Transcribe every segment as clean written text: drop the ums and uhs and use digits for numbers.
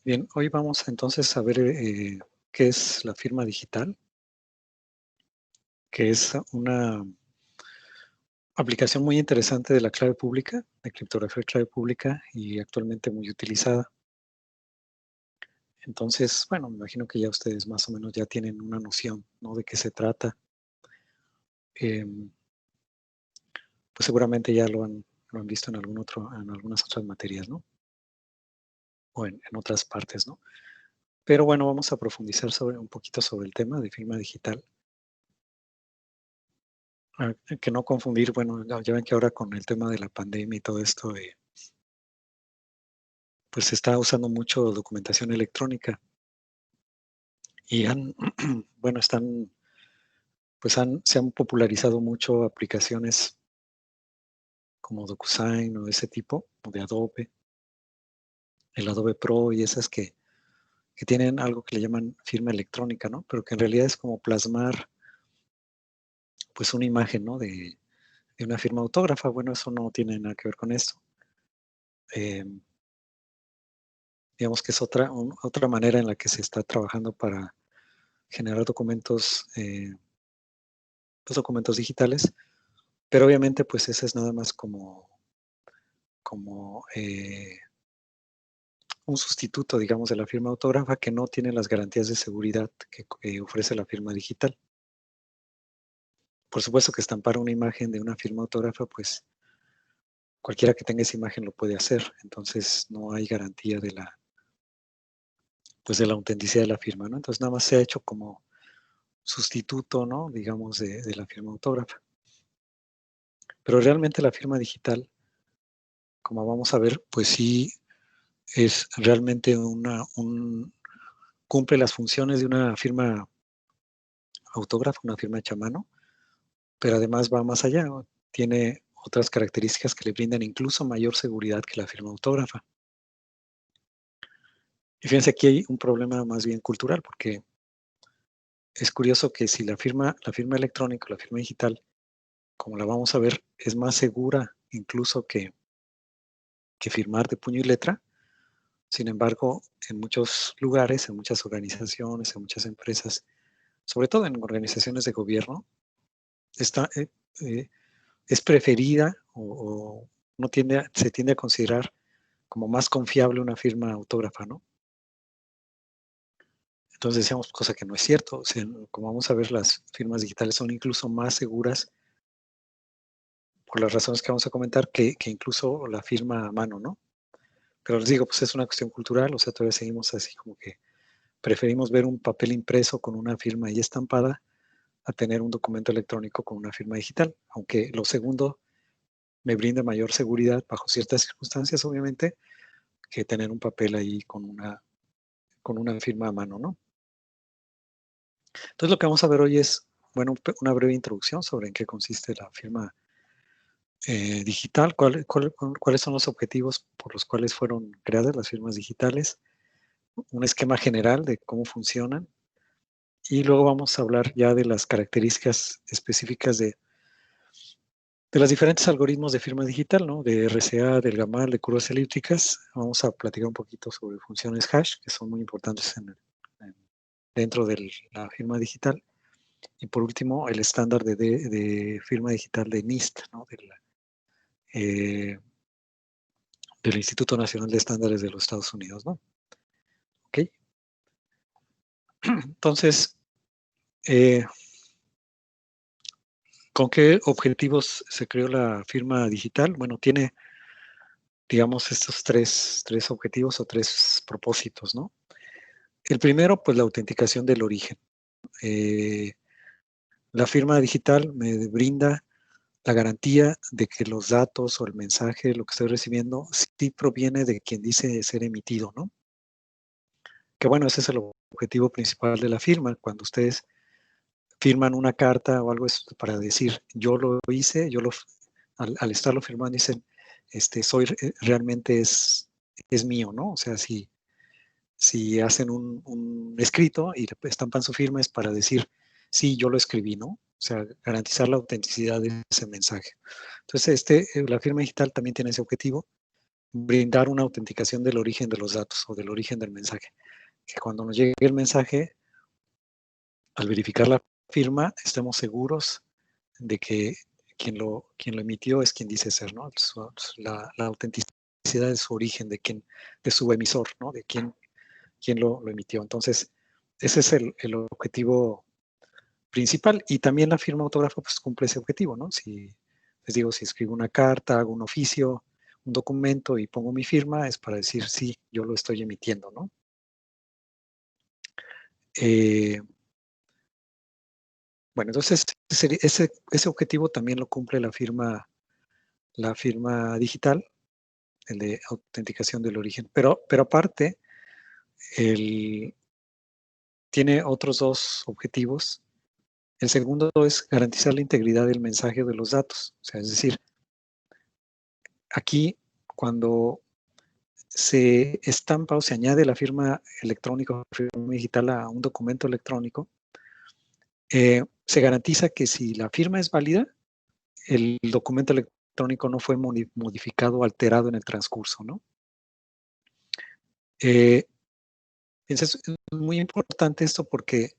Bien, hoy vamos entonces a ver qué es la firma digital, que es una aplicación muy interesante de la clave pública, de criptografía de clave pública y actualmente muy utilizada. Entonces, bueno, me imagino que ya ustedes más o menos ya tienen una noción, ¿no?, de qué se trata. Em, pues seguramente ya lo han visto en en algunas otras materias, ¿no? O en otras partes, ¿no? Pero bueno, vamos a profundizar un poquito sobre el tema de firma digital. Que no confundir, bueno, ya ven que ahora con el tema de la pandemia y todo esto, pues se está usando mucho documentación electrónica y bueno, se han popularizado mucho aplicaciones como DocuSign o de ese tipo, o de Adobe, el Adobe Pro y esas que tienen algo que le llaman firma electrónica, ¿no? Pero que en realidad es como plasmar, pues, una imagen, ¿no?, de una firma autógrafa. Bueno, eso no tiene nada que ver con esto. Em, digamos que es otra manera en la que se está trabajando para generar documentos, pues, documentos digitales, pero obviamente, pues, ese es nada más como un sustituto, digamos, de la firma autógrafa que no tiene las garantías de seguridad que ofrece la firma digital. Por supuesto que estampar una imagen de una firma autógrafa, pues, cualquiera que tenga esa imagen lo puede hacer, entonces no hay garantía pues, de la autenticidad de la firma, ¿no? Entonces, nada más se ha hecho como sustituto, ¿no?, digamos, de la firma autógrafa. Pero realmente la firma digital, como vamos a ver, pues sí es realmente cumple las funciones de una firma autógrafa, una firma hecha a mano, pero además va más allá, ¿no? Tiene otras características que le brindan incluso mayor seguridad que la firma autógrafa. Y fíjense, aquí hay un problema más bien cultural, porque es curioso que si la firma electrónica, la firma digital, como la vamos a ver, es más segura incluso que firmar de puño y letra. Sin embargo, en muchos lugares, en muchas organizaciones, en muchas empresas, sobre todo en organizaciones de gobierno, está, es preferida o no se tiende a considerar como más confiable una firma autógrafa, ¿no? Entonces decíamos, cosa que no es cierto. O sea, como vamos a ver, las firmas digitales son incluso más seguras por las razones que vamos a comentar que incluso la firma a mano, ¿no? Pero les digo, pues es una cuestión cultural, o sea, todavía seguimos así como que preferimos ver un papel impreso con una firma ahí estampada a tener un documento electrónico con una firma digital, aunque lo segundo me brinda mayor seguridad bajo ciertas circunstancias, obviamente, que tener un papel ahí con una firma a mano, ¿no? Entonces, lo que vamos a ver hoy es, bueno, una breve introducción sobre en qué consiste la firma digital, cuáles son los objetivos por los cuales fueron creadas las firmas digitales, un esquema general de cómo funcionan, y luego vamos a hablar ya de las características específicas de los diferentes algoritmos de firma digital, ¿no? De RSA, del GAMAL, de curvas elípticas. Vamos a platicar un poquito sobre funciones hash, que son muy importantes dentro de la firma digital. Y por último, el estándar de firma digital de NIST, ¿no? Eh, del Instituto Nacional de Estándares de los Estados Unidos, ¿no? ¿Ok? Entonces, eh, ¿con qué objetivos se creó la firma digital? Bueno, tiene, digamos, estos tres objetivos o tres propósitos, ¿no? El primero, pues la autenticación del origen. Eh, la firma digital me brinda la garantía de que los datos o el mensaje, lo que estoy recibiendo, sí proviene de quien dice ser emitido, ¿no? Que bueno, ese es el objetivo principal de la firma. Cuando ustedes firman una carta o algo es para decir, yo lo hice, al estarlo firmando dicen, realmente es mío, ¿no? O sea, si hacen un escrito y le estampan su firma es para decir, sí, yo lo escribí, ¿no? O sea, garantizar la autenticidad de ese mensaje. Entonces, la firma digital también tiene ese objetivo. brindar una autenticación del origen de los datos o del origen del mensaje. Que cuando nos llegue el mensaje, al verificar la firma, estemos seguros de que quien lo emitió es quien dice ser, ¿no? La autenticidad de su origen, de su emisor, ¿no? De quién lo emitió. Entonces, ese es el objetivo principal. Y también la firma autógrafa pues cumple ese objetivo, ¿no? Si les digo, si escribo una carta, hago un oficio, un documento y pongo mi firma, es para decir sí, yo lo estoy emitiendo, ¿no? Bueno, entonces ese objetivo también lo cumple la firma digital, el de autenticación del origen. Pero aparte, tiene otros dos objetivos. El segundo es garantizar la integridad del mensaje o de los datos. O sea, es decir, aquí cuando se estampa o se añade la firma electrónica o firma digital a un documento electrónico, se garantiza que si la firma es válida, el documento electrónico no fue modificado o alterado en el transcurso, ¿no? Es muy importante esto porque,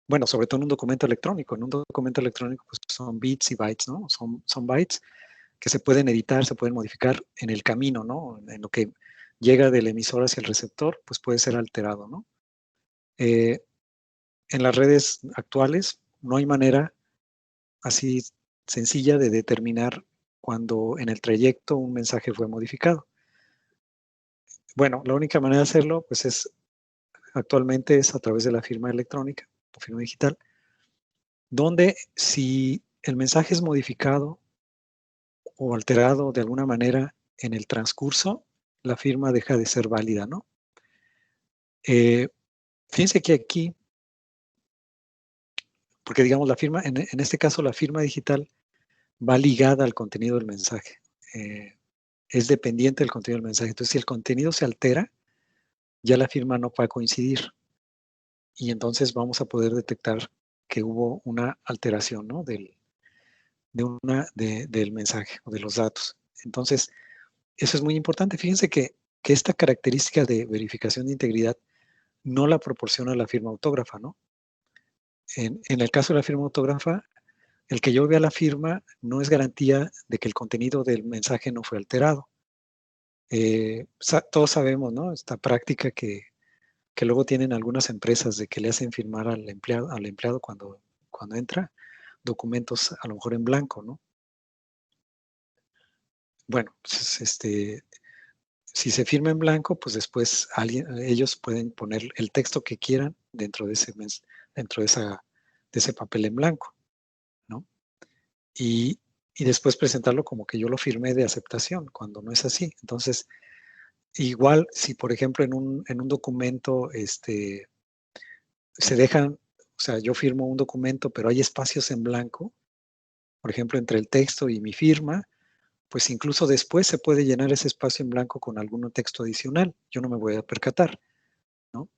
bueno, sobre todo en un documento electrónico. En un documento electrónico pues, son bits y bytes, ¿no? Son bytes que se pueden editar, se pueden modificar en el camino, ¿no? En lo que llega del emisor hacia el receptor, pues puede ser alterado, ¿no? En las redes actuales no hay manera así sencilla de determinar cuando en el trayecto un mensaje fue modificado. Bueno, la única manera de hacerlo, pues actualmente es a través de la firma electrónica o firma digital, donde si el mensaje es modificado o alterado de alguna manera en el transcurso, la firma deja de ser válida, ¿no? Fíjense que aquí, porque digamos la firma, en este caso la firma digital va ligada al contenido del mensaje. Es dependiente del contenido del mensaje. Entonces, si el contenido se altera, ya la firma no va a coincidir. Y entonces vamos a poder detectar que hubo una alteración, ¿no? del mensaje o de los datos. Entonces, eso es muy importante. Fíjense que esta característica de verificación de integridad no la proporciona la firma autógrafa, ¿no? En el caso de la firma autógrafa, el que yo vea la firma no es garantía de que el contenido del mensaje no fue alterado. Todos sabemos, ¿no? Esta práctica que luego tienen algunas empresas de que le hacen firmar al empleado cuando entra documentos a lo mejor en blanco, ¿no? Bueno, pues, si se firma en blanco, pues después ellos pueden poner el texto que quieran dentro de ese papel en blanco, ¿no? Y después presentarlo como que yo lo firmé de aceptación, cuando no es así. Entonces, igual si por ejemplo en un documento se dejan, o sea, yo firmo un documento, pero hay espacios en blanco, por ejemplo, entre el texto y mi firma, pues incluso después se puede llenar ese espacio en blanco con algún texto adicional. Yo no me voy a percatar, ¿no?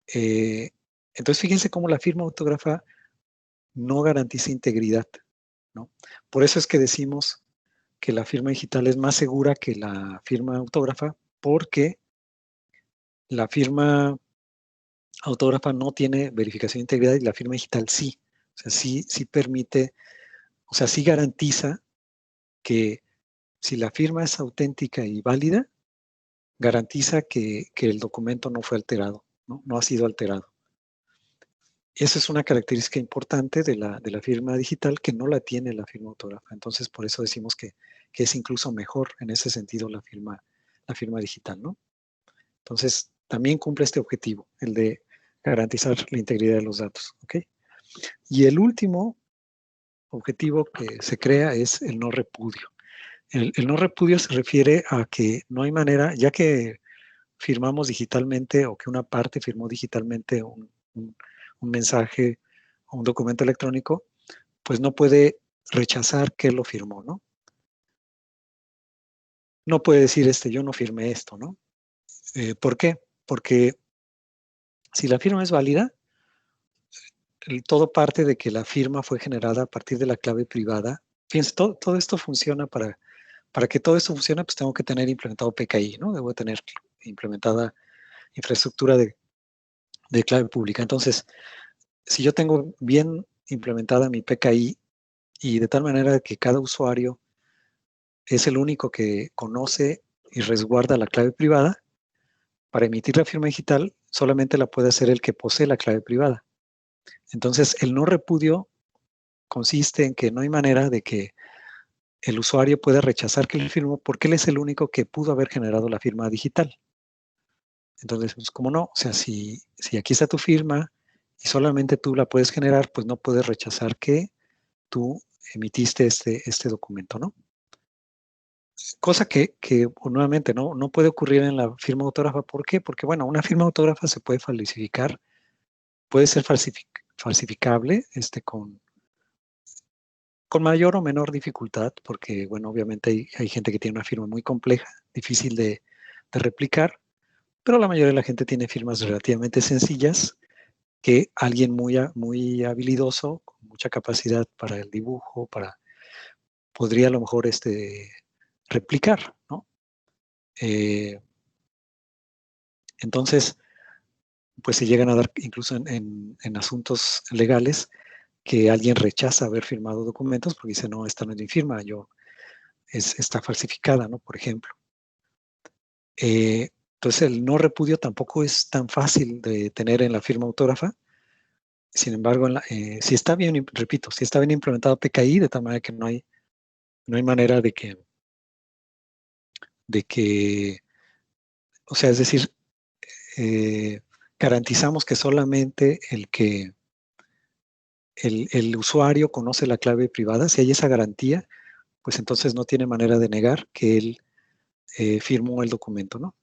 Entonces, fíjense cómo la firma autógrafa no garantiza integridad, ¿no? Por eso es que decimos que la firma digital es más segura que la firma autógrafa, porque la firma autógrafa no tiene verificación de integridad y la firma digital sí. O sea, sí permite, o sea, sí garantiza que si la firma es auténtica y válida, garantiza que el documento no fue alterado, no ha sido alterado. Esa es una característica importante de la firma digital que no la tiene la firma autógrafa. Entonces, por eso decimos que es incluso mejor en ese sentido la firma digital, ¿no? Entonces, también cumple este objetivo, el de garantizar la integridad de los datos, ¿ok? Y el último objetivo que se crea es el no repudio. El no repudio se refiere a que no hay manera, ya que firmamos digitalmente o que una parte firmó digitalmente un mensaje o un documento electrónico, pues no puede rechazar que lo firmó, ¿no? No puede decir, yo no firmé esto, ¿no? ¿Por qué? Porque si la firma es válida, todo parte de que la firma fue generada a partir de la clave privada. Fíjense, todo esto funciona para Para que todo esto funcione, pues tengo que tener implementado PKI, ¿no? Debo tener implementada infraestructura de clave pública. Entonces, si yo tengo bien implementada mi PKI y de tal manera que cada usuario es el único que conoce y resguarda la clave privada, para emitir la firma digital solamente la puede hacer el que posee la clave privada. Entonces, el no repudio consiste en que no hay manera de que el usuario pueda rechazar que le firmó porque él es el único que pudo haber generado la firma digital. Entonces, pues, ¿cómo no? O sea, si aquí está tu firma y solamente tú la puedes generar, pues no puedes rechazar que tú emitiste este documento, ¿no? Cosa que nuevamente no puede ocurrir en la firma autógrafa. ¿Por qué? Porque, bueno, una firma autógrafa se puede falsificar, puede ser falsificable con mayor o menor dificultad, porque, bueno, obviamente hay gente que tiene una firma muy compleja, difícil de replicar, pero la mayoría de la gente tiene firmas relativamente sencillas que alguien muy habilidoso, con mucha capacidad para el dibujo, podría a lo mejor replicar, ¿no? Entonces, pues se llegan a dar incluso en asuntos legales que alguien rechaza haber firmado documentos porque dice, no, esta no es mi firma, está falsificada, ¿no? Por ejemplo. Entonces, el no repudio tampoco es tan fácil de tener en la firma autógrafa. Sin embargo, si está bien, repito, si está bien implementado PKI, de tal manera que no hay manera de que, o sea, es decir, eh, garantizamos que solamente el usuario conoce la clave privada. Si hay esa garantía, pues entonces no tiene manera de negar que él firmó el documento, ¿no?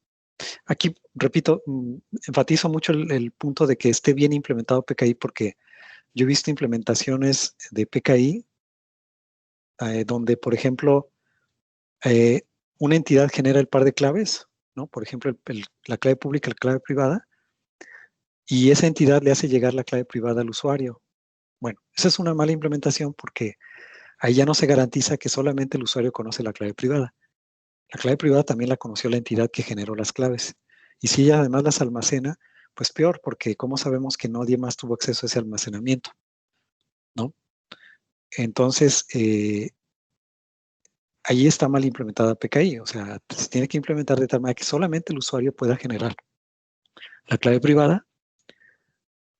Aquí, repito, enfatizo mucho el punto de que esté bien implementado PKI porque yo he visto implementaciones de PKI donde, por ejemplo, eh, una entidad genera el par de claves, ¿no? Por ejemplo, la clave pública, la clave privada, y esa entidad le hace llegar la clave privada al usuario. Bueno, esa es una mala implementación porque ahí ya no se garantiza que solamente el usuario conoce la clave privada. La clave privada también la conoció la entidad que generó las claves. Y si ella además las almacena, pues peor, porque ¿cómo sabemos que nadie más tuvo acceso a ese almacenamiento? ¿No? Entonces, ahí está mal implementada PKI. O sea, se tiene que implementar de tal manera que solamente el usuario pueda generar la clave privada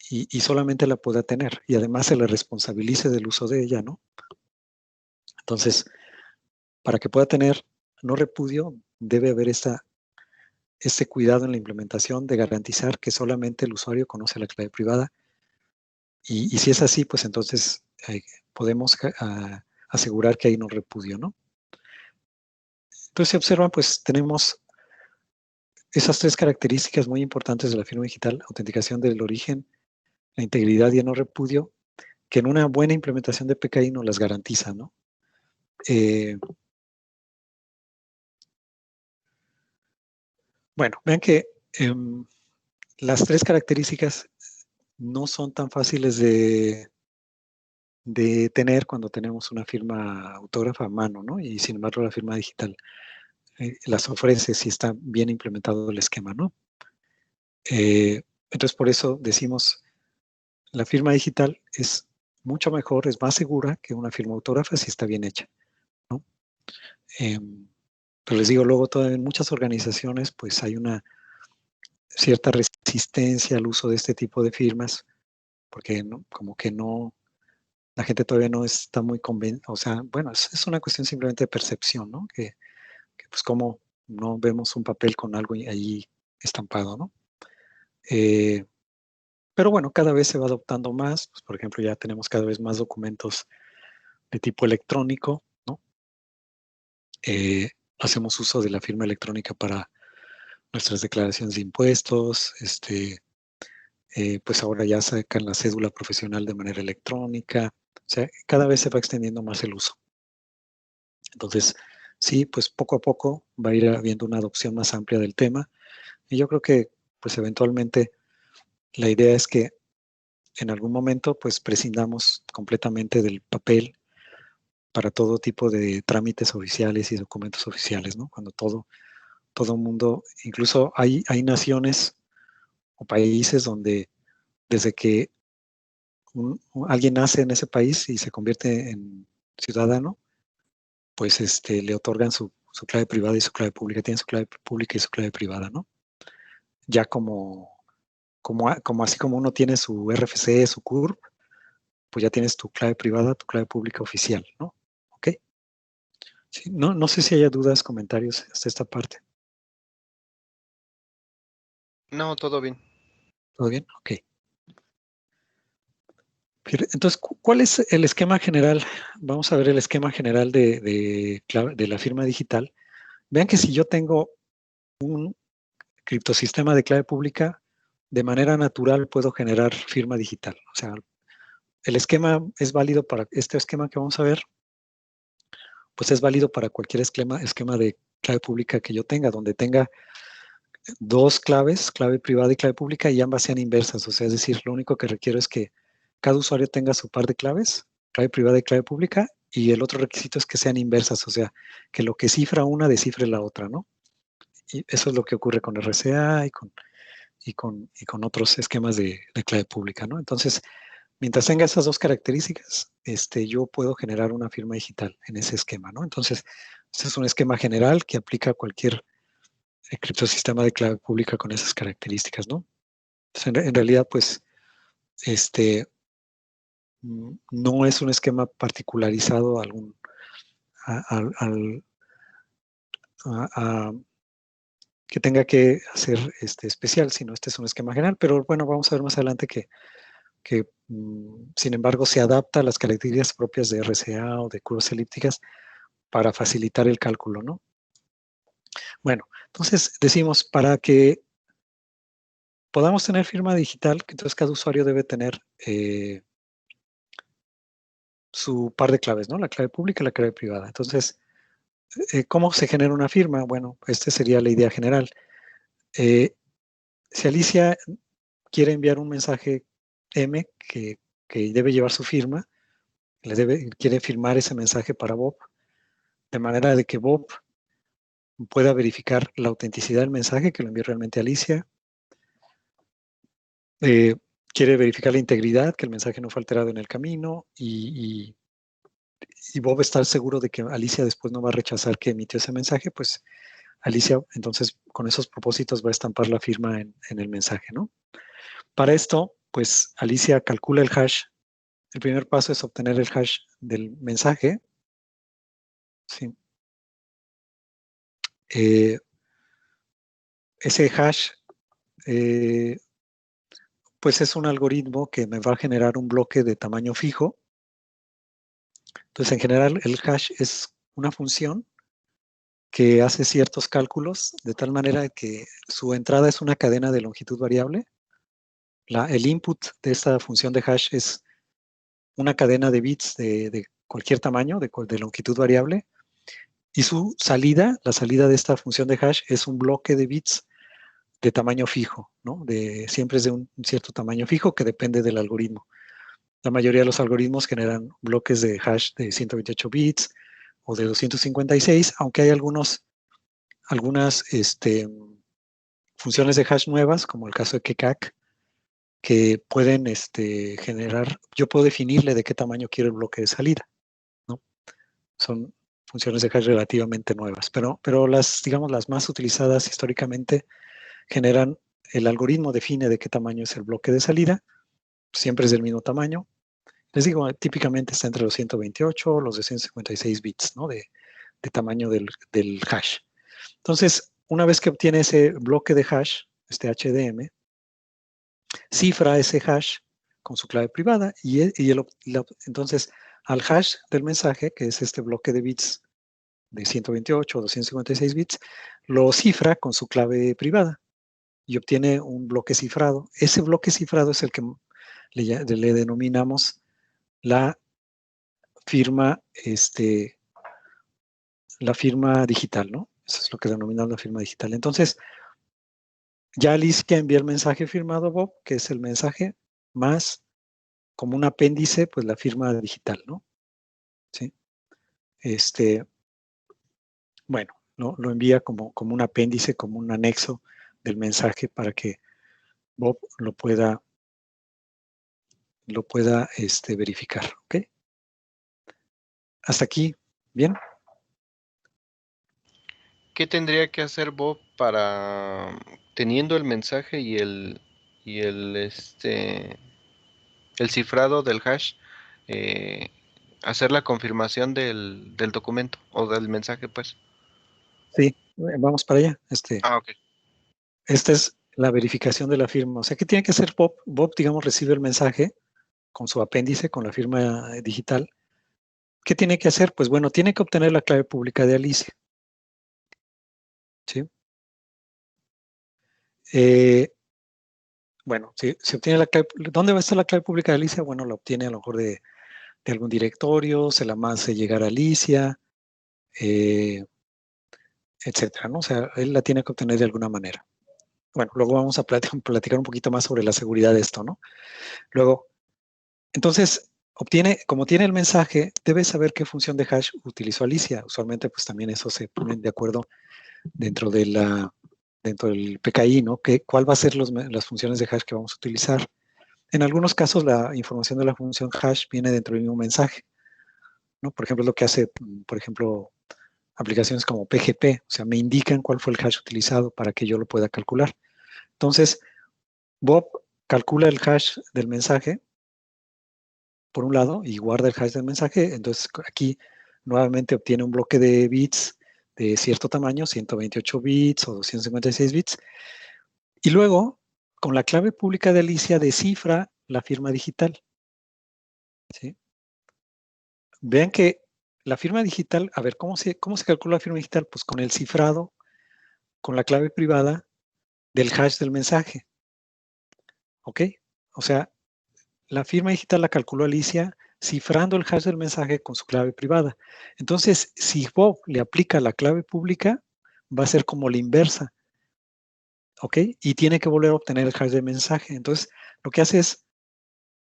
y solamente la pueda tener. Y además se le responsabilice del uso de ella, ¿no? Entonces, para que pueda tener no repudio, debe haber este cuidado en la implementación de garantizar que solamente el usuario conoce la clave privada. Y si es así, pues entonces podemos asegurar que hay no repudio, ¿no? Entonces, si observan, pues tenemos esas tres características muy importantes de la firma digital: autenticación del origen, la integridad y el no repudio, que en una buena implementación de PKI nos las garantiza, ¿no? Bueno, vean que las tres características no son tan fáciles de tener cuando tenemos una firma autógrafa a mano, ¿no? Y sin embargo la firma digital las ofrece si está bien implementado el esquema, ¿no? Entonces por eso decimos, la firma digital es mucho mejor, es más segura que una firma autógrafa si está bien hecha, ¿no? Pero les digo, luego todavía en muchas organizaciones pues hay una cierta resistencia al uso de este tipo de firmas, porque ¿no? Como que no, la gente todavía no está muy convencida, o sea, bueno, es una cuestión simplemente de percepción, ¿no? Que pues como no vemos un papel con algo ahí estampado, ¿no? Pero bueno, cada vez se va adoptando más, pues, por ejemplo, ya tenemos cada vez más documentos de tipo electrónico, ¿no? Hacemos uso de la firma electrónica para nuestras declaraciones de impuestos, pues ahora ya sacan la cédula profesional de manera electrónica, o sea, cada vez se va extendiendo más el uso. Entonces, sí, pues poco a poco va a ir habiendo una adopción más amplia del tema y yo creo que, pues eventualmente, la idea es que en algún momento, pues prescindamos completamente del papel para todo tipo de trámites oficiales y documentos oficiales, ¿no? Cuando todo mundo, incluso hay naciones o países donde desde que alguien nace en ese país y se convierte en ciudadano, pues le otorgan su clave privada y su clave pública, tiene su clave pública y su clave privada, ¿no? Ya como así como uno tiene su RFC, su CURP, pues ya tienes tu clave privada, tu clave pública oficial, ¿no? ¿Ok? Sí, no sé si haya dudas, comentarios hasta esta parte. No, todo bien. ¿Todo bien? Ok. Entonces, ¿cuál es el esquema general? Vamos a ver el esquema general de la firma digital. Vean que si yo tengo un criptosistema de clave pública, de manera natural puedo generar firma digital. O sea, el esquema es válido para este esquema que vamos a ver, pues es válido para cualquier esquema de clave pública que yo tenga, donde tenga dos claves, clave privada y clave pública, y ambas sean inversas. O sea, es decir, lo único que requiero es que cada usuario tenga su par de claves, clave privada y clave pública, y el otro requisito es que sean inversas, o sea, que lo que cifra una descifre la otra, ¿no? Y eso es lo que ocurre con RCA y con otros esquemas de clave pública, ¿no? Entonces, mientras tenga esas dos características, yo puedo generar una firma digital en ese esquema, ¿no? Entonces, este es un esquema general que aplica a cualquier criptosistema de clave pública con esas características, ¿no? Entonces, en realidad, pues, no es un esquema particularizado que tenga que hacer especial, sino este es un esquema general, pero bueno, vamos a ver más adelante que sin embargo, se adapta a las características propias de RCA o de curvas elípticas para facilitar el cálculo, ¿no? Bueno, entonces decimos, para que podamos tener firma digital, entonces cada usuario debe tener su par de claves, ¿no? La clave pública y la clave privada. Entonces, ¿cómo se genera una firma? Bueno, esta sería la idea general. Si Alicia quiere enviar un mensaje M que debe llevar su firma, quiere firmar ese mensaje para Bob, de manera de que Bob pueda verificar la autenticidad del mensaje que lo envió realmente a Alicia. Quiere verificar la integridad, que el mensaje no fue alterado en el camino y Bob estar seguro de que Alicia después no va a rechazar que emitió ese mensaje, pues Alicia entonces con esos propósitos va a estampar la firma en el mensaje, ¿no? Para esto, pues Alicia calcula el hash. El primer paso es obtener el hash del mensaje. ¿Sí? Ese hash pues es un algoritmo que me va a generar un bloque de tamaño fijo. Entonces, en general, el hash es una función que hace ciertos cálculos de tal manera que su entrada es una cadena de longitud variable. El input de esta función de hash es una cadena de bits de cualquier tamaño, de longitud variable. Y su salida, la salida de esta función de hash, es un bloque de bits de tamaño fijo, ¿no? Siempre es de un cierto tamaño fijo que depende del algoritmo. La mayoría de los algoritmos generan bloques de hash de 128 bits o de 256, aunque hay algunas funciones de hash nuevas, como el caso de Keccak, que pueden generar, yo puedo definirle de qué tamaño quiero el bloque de salida, ¿no? Son funciones de hash relativamente nuevas, pero digamos, las más utilizadas históricamente generan, el algoritmo define de qué tamaño es el bloque de salida, siempre es del mismo tamaño. Les digo, típicamente está entre los 128 o los de 156 bits, ¿no? De tamaño del hash. Entonces, una vez que obtiene ese bloque de hash, este HDM, cifra ese hash con su clave privada entonces al hash del mensaje, que es este bloque de bits de 128 o 256 bits, lo cifra con su clave privada y obtiene un bloque cifrado. Ese bloque cifrado es el que le denominamos la firma, la firma digital, ¿no? Eso es lo que denominamos la firma digital. Entonces, ya Alicia envía el mensaje firmado a Bob, que es el mensaje más como un apéndice, pues la firma digital, ¿no? ¿Sí? bueno, lo envía como un apéndice, como un anexo del mensaje para que Bob lo pueda verificar, ¿ok? Hasta aquí, ¿bien? ¿Qué tendría que hacer Bob para, teniendo el mensaje y el cifrado del hash, eh, hacer la confirmación del documento o del mensaje, pues? Sí, vamos para allá. Ah, ok. Esta es la verificación de la firma. O sea, ¿qué tiene que hacer Bob? Bob, digamos, recibe el mensaje con su apéndice, con la firma digital. ¿Qué tiene que hacer? Pues bueno, tiene que obtener la clave pública de Alicia. ¿Sí? Bueno, si obtiene la clave, ¿dónde va a estar la clave pública de Alicia? Bueno, la obtiene a lo mejor de algún directorio, se la hace llegar a Alicia, etcétera, ¿no? O sea, él la tiene que obtener de alguna manera. Bueno, luego vamos a platicar un poquito más sobre la seguridad de esto, ¿no? Luego, entonces, como tiene el mensaje, debe saber qué función de hash utilizó Alicia. Usualmente, pues también eso se ponen de acuerdo dentro del PKI, ¿no? ¿Cuál va a ser las funciones de hash que vamos a utilizar? En algunos casos, la información de la función hash viene dentro del mismo mensaje, ¿no? Por ejemplo, es lo que hace, por ejemplo, aplicaciones como PGP, o sea, me indican cuál fue el hash utilizado para que yo lo pueda calcular. Entonces, Bob calcula el hash del mensaje, por un lado, y guarda el hash del mensaje. Entonces, aquí nuevamente obtiene un bloque de bits de cierto tamaño, 128 bits o 256 bits. Y luego, con la clave pública de Alicia, descifra la firma digital. ¿Sí? Vean que la firma digital, a ver, ¿cómo se calcula la firma digital? Pues con el cifrado, con la clave privada del hash del mensaje. ¿Ok? O sea, la firma digital la calculó Alicia cifrando el hash del mensaje con su clave privada. Entonces, si Bob le aplica la clave pública, va a ser como la inversa. ¿Ok? Y tiene que volver a obtener el hash del mensaje. Entonces, lo que hace es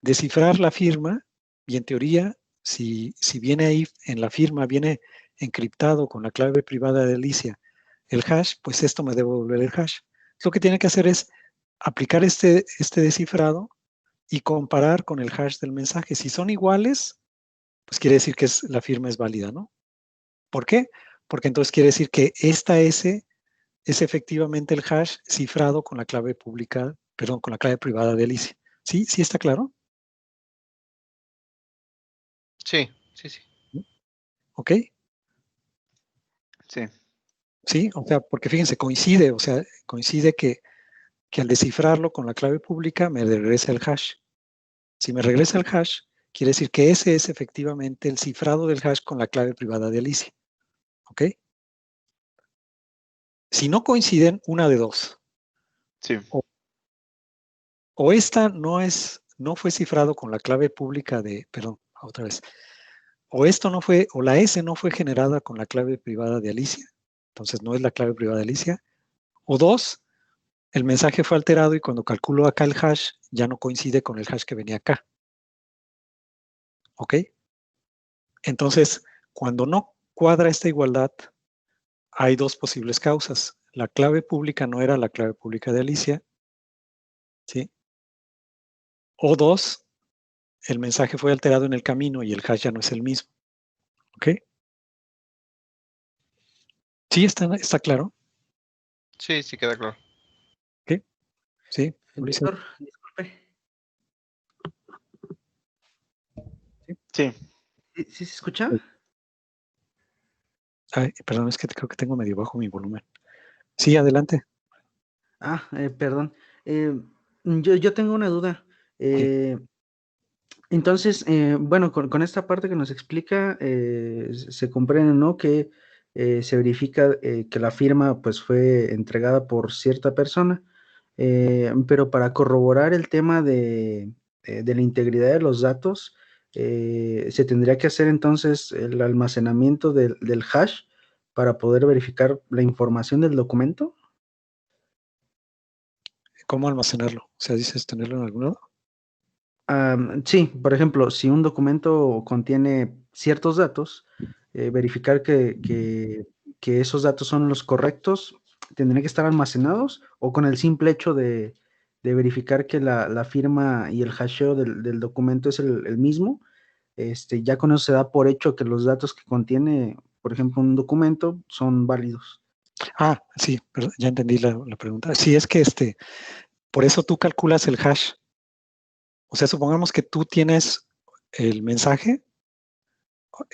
descifrar la firma y en teoría, si viene ahí en la firma, viene encriptado con la clave privada de Alicia el hash, pues esto me debe devolver el hash. Lo que tiene que hacer es aplicar este descifrado y comparar con el hash del mensaje. Si son iguales, pues quiere decir que la firma es válida, ¿no? ¿Por qué? Porque entonces quiere decir que esta S es efectivamente el hash cifrado con la clave pública, perdón, con la clave privada de Alicia. ¿Sí? ¿Sí está claro? Sí, sí, sí. ¿Ok? Sí. Sí, o sea, porque fíjense, coincide que al descifrarlo con la clave pública me regresa el hash. Si me regresa el hash, quiere decir que ese es efectivamente el cifrado del hash con la clave privada de Alicia. ¿Ok? Si no coinciden, una de dos. Sí. O esta no fue cifrado con la clave pública perdón, otra vez. O la S no fue generada con la clave privada de Alicia. Entonces no es la clave privada de Alicia. O dos, el mensaje fue alterado y cuando calculo acá el hash, ya no coincide con el hash que venía acá. ¿Ok? Entonces, cuando no cuadra esta igualdad, hay dos posibles causas. La clave pública no era la clave pública de Alicia, ¿sí? O dos, el mensaje fue alterado en el camino y el hash ya no es el mismo. ¿Ok? ¿Sí está claro? Sí, sí queda claro. ¿Ok? ¿Sí? Ulises. Doctor, disculpe. Sí. ¿Sí se escucha? Ay, perdón, es que creo que tengo medio bajo mi volumen. Sí, adelante. Perdón. Yo tengo una duda. Entonces, bueno, con esta parte que nos explica, se comprende, ¿no? Que se verifica que la firma pues fue entregada por cierta persona, pero para corroborar el tema de la integridad de los datos, se tendría que hacer entonces el almacenamiento del hash para poder verificar la información del documento. ¿Cómo almacenarlo? O sea, dices tenerlo en algún lado. Sí, por ejemplo, si un documento contiene ciertos datos, verificar que esos datos son los correctos, ¿tendrían que estar almacenados o con el simple hecho de verificar que la firma y el hasheo del documento es el mismo? Ya con eso se da por hecho que los datos que contiene, por ejemplo, un documento son válidos. Ah, sí, ya entendí la pregunta. Sí, es que por eso tú calculas el hash. O sea, supongamos que tú tienes el mensaje.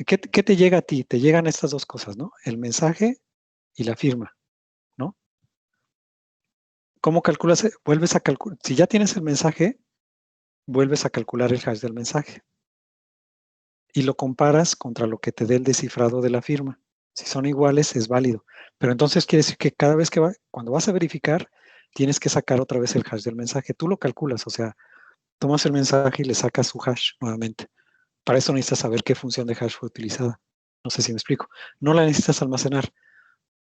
¿Qué te llega a ti? Te llegan estas dos cosas, ¿no? El mensaje y la firma, ¿no? ¿Cómo calculas? Vuelves a calcular. Si ya tienes el mensaje, vuelves a calcular el hash del mensaje. Y lo comparas contra lo que te dé el descifrado de la firma. Si son iguales, es válido. Pero entonces quiere decir que cada vez cuando vas a verificar, tienes que sacar otra vez el hash del mensaje. Tú lo calculas, o sea, tomas el mensaje y le sacas su hash nuevamente. Para eso necesitas saber qué función de hash fue utilizada. No sé si me explico. No la necesitas almacenar.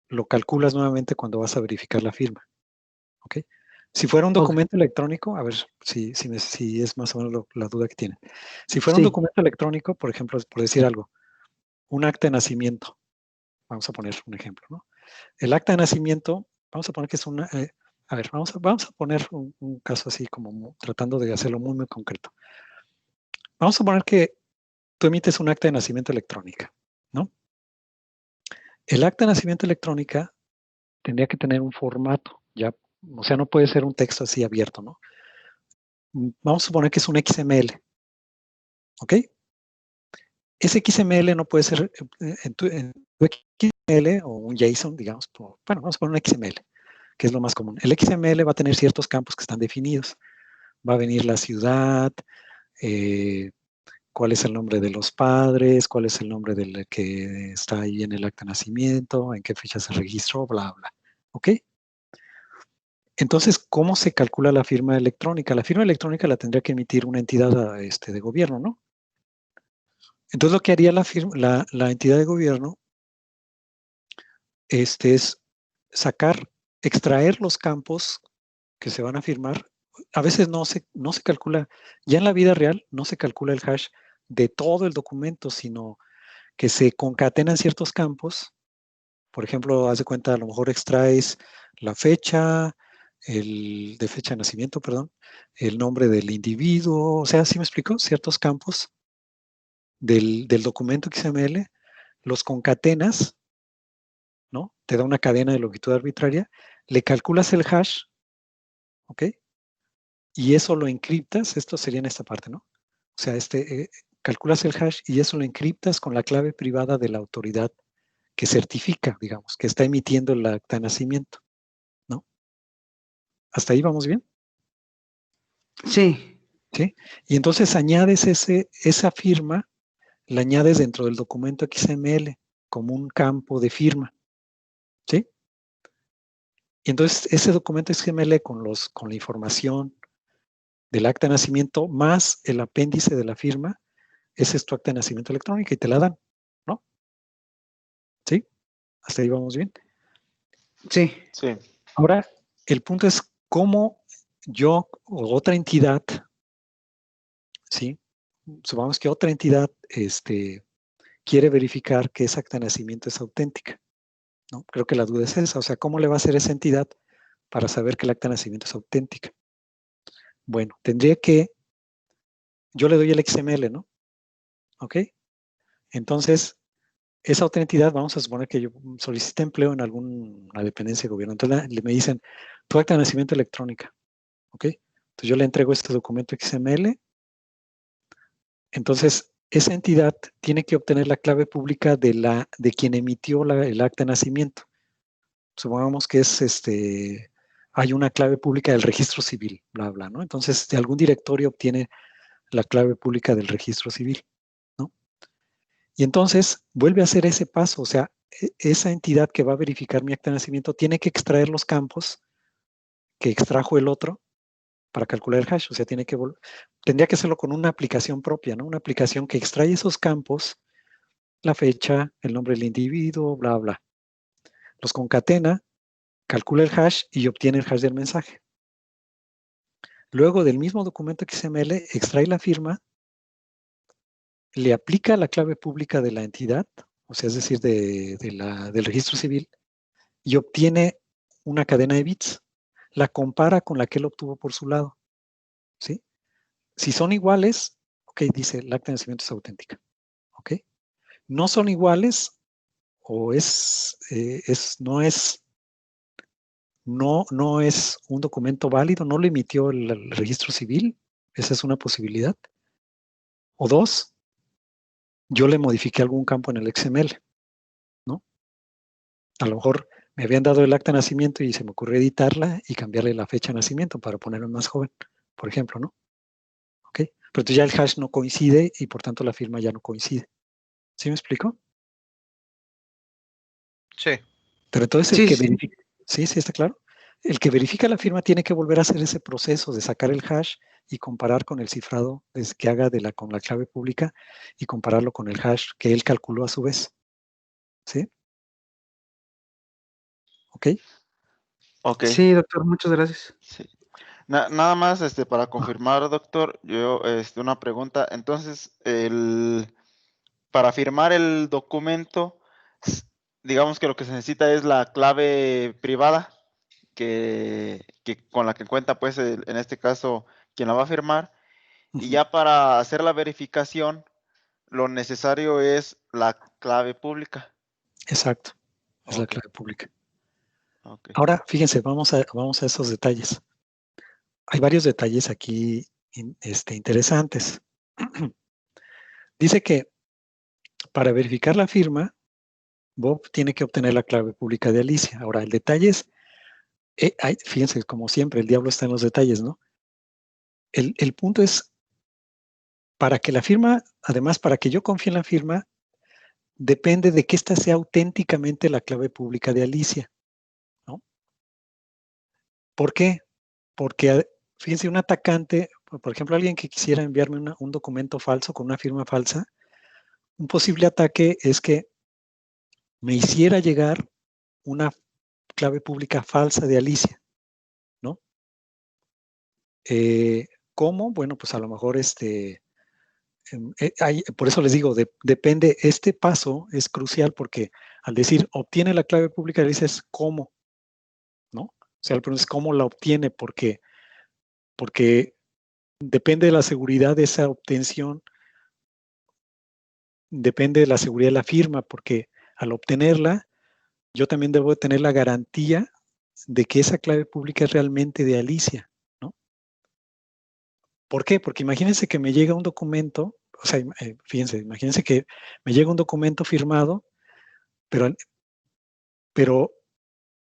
Lo calculas nuevamente cuando vas a verificar la firma. ¿Ok? Si fuera un documento electrónico, a ver si es más o menos la duda que tiene. Si fuera un documento electrónico, por ejemplo, por decir algo, un acta de nacimiento, vamos a poner un ejemplo, ¿no? El acta de nacimiento, vamos a poner que es una, a ver, vamos a poner un caso así como tratando de hacerlo muy, muy concreto. Vamos a poner que tú emites un acta de nacimiento electrónica, ¿no? El acta de nacimiento electrónica tendría que tener un formato, ya, o sea, no puede ser un texto así abierto, ¿no? Vamos a suponer que es un XML, ¿ok? Ese XML no puede ser en tu XML o un JSON, digamos, bueno, vamos a poner un XML, que es lo más común. El XML va a tener ciertos campos que están definidos. Va a venir la ciudad, cuál es el nombre de los padres, cuál es el nombre del que está ahí en el acta de nacimiento, en qué fecha se registró, bla, bla. ¿Ok? Entonces, ¿cómo se calcula la firma electrónica? La firma electrónica la tendría que emitir una entidad de gobierno, ¿no? Entonces, lo que haría la entidad de gobierno es extraer los campos que se van a firmar. A veces no se calcula, ya en la vida real no se calcula el hash de todo el documento, sino que se concatenan ciertos campos. Por ejemplo, haz de cuenta, a lo mejor extraes la fecha, de fecha de nacimiento, perdón, el nombre del individuo, o sea, ¿sí me explico? Ciertos campos del documento XML, los concatenas, ¿no? Te da una cadena de longitud arbitraria, le calculas el hash, ¿ok? Y eso lo encriptas, esto sería en esta parte, ¿no? O sea, calculas el hash y eso lo encriptas con la clave privada de la autoridad que certifica, digamos, que está emitiendo el acta de nacimiento, ¿no? ¿Hasta ahí vamos bien? Sí. ¿Sí? Y entonces añades esa firma, la añades dentro del documento XML como un campo de firma, ¿sí? Y entonces ese documento XML con la información del acta de nacimiento más el apéndice de la firma, ese es tu acta de nacimiento electrónica y te la dan, ¿no? ¿Sí? ¿Hasta ahí vamos bien? Sí. Sí. Ahora, el punto es cómo yo o otra entidad, ¿sí? Supongamos que otra entidad quiere verificar que esa acta de nacimiento es auténtica, ¿no? Creo que la duda es esa, o sea, ¿cómo le va a hacer esa entidad para saber que el acta de nacimiento es auténtica? Bueno, yo le doy el XML, ¿no? ¿Ok? Entonces, esa otra entidad, vamos a suponer que yo solicite empleo en alguna dependencia de gobierno. Entonces me dicen, tu acta de nacimiento electrónica. ¿Ok? Entonces yo le entrego este documento XML. Entonces, esa entidad tiene que obtener la clave pública de quien emitió el acta de nacimiento. Supongamos que hay una clave pública del registro civil, bla, bla, ¿no? Entonces, de algún directorio obtiene la clave pública del registro civil, ¿no? Y entonces vuelve a hacer ese paso, o sea, esa entidad que va a verificar mi acta de nacimiento tiene que extraer los campos que extrajo el otro para calcular el hash, o sea, tendría que hacerlo con una aplicación propia, ¿no? Una aplicación que extrae esos campos, la fecha, el nombre del individuo, bla, bla. Los concatena, calcula el hash y obtiene el hash del mensaje. Luego del mismo documento XML, extrae la firma, le aplica la clave pública de la entidad, o sea, es decir, del registro civil, y obtiene una cadena de bits, la compara con la que él obtuvo por su lado, ¿sí? Si son iguales, ok, dice el acta de nacimiento es auténtica, ok. No son iguales, o no es un documento válido, no lo emitió el registro civil, esa es una posibilidad. O dos, yo le modifiqué algún campo en el XML, ¿no? A lo mejor me habían dado el acta de nacimiento y se me ocurrió editarla y cambiarle la fecha de nacimiento para ponerme más joven, por ejemplo, ¿no? ¿Ok? Pero entonces ya el hash no coincide y por tanto la firma ya no coincide. ¿Sí me explico? Sí. Pero entonces el Sí, que sí. verifica, sí, está claro. El que verifica la firma tiene que volver a hacer ese proceso de sacar el hash y comparar con el cifrado que haga con la clave pública y compararlo con el hash que él calculó a su vez. ¿Sí? ¿Ok? Ok. Sí, doctor, muchas gracias. Sí. Nada más para confirmar, doctor, yo una pregunta. Entonces, para firmar el documento, digamos que lo que se necesita es la clave privada que con la que cuenta, pues, en este caso, quien la va a firmar. Y ya para hacer la verificación, lo necesario es la clave pública. Exacto. Es la Ok, clave pública. ok. Ahora, fíjense, vamos a esos detalles. Hay varios detalles aquí interesantes. Dice que para verificar la firma, Bob tiene que obtener la clave pública de Alicia. Ahora, el detalle es, fíjense, como siempre, el diablo está en los detalles, ¿no? El punto es, para que la firma, además, para que yo confíe en la firma, depende de que ésta sea auténticamente la clave pública de Alicia, ¿no? ¿Por qué? Porque, fíjense, un atacante, por ejemplo, alguien que quisiera enviarme un documento falso con una firma falsa, un posible ataque es que me hiciera llegar una clave pública falsa de Alicia, ¿no? ¿Cómo? Bueno, pues a lo mejor por eso les digo, depende, este paso es crucial porque al decir obtiene la clave pública, dices cómo, ¿no? O sea, el problema es cómo la obtiene, porque depende de la seguridad de esa obtención, depende de la seguridad de la firma, porque al obtenerla, yo también debo de tener la garantía de que esa clave pública es realmente de Alicia, ¿no? ¿Por qué? Porque imagínense que me llega un documento, o sea, fíjense, imagínense que me llega un documento firmado, pero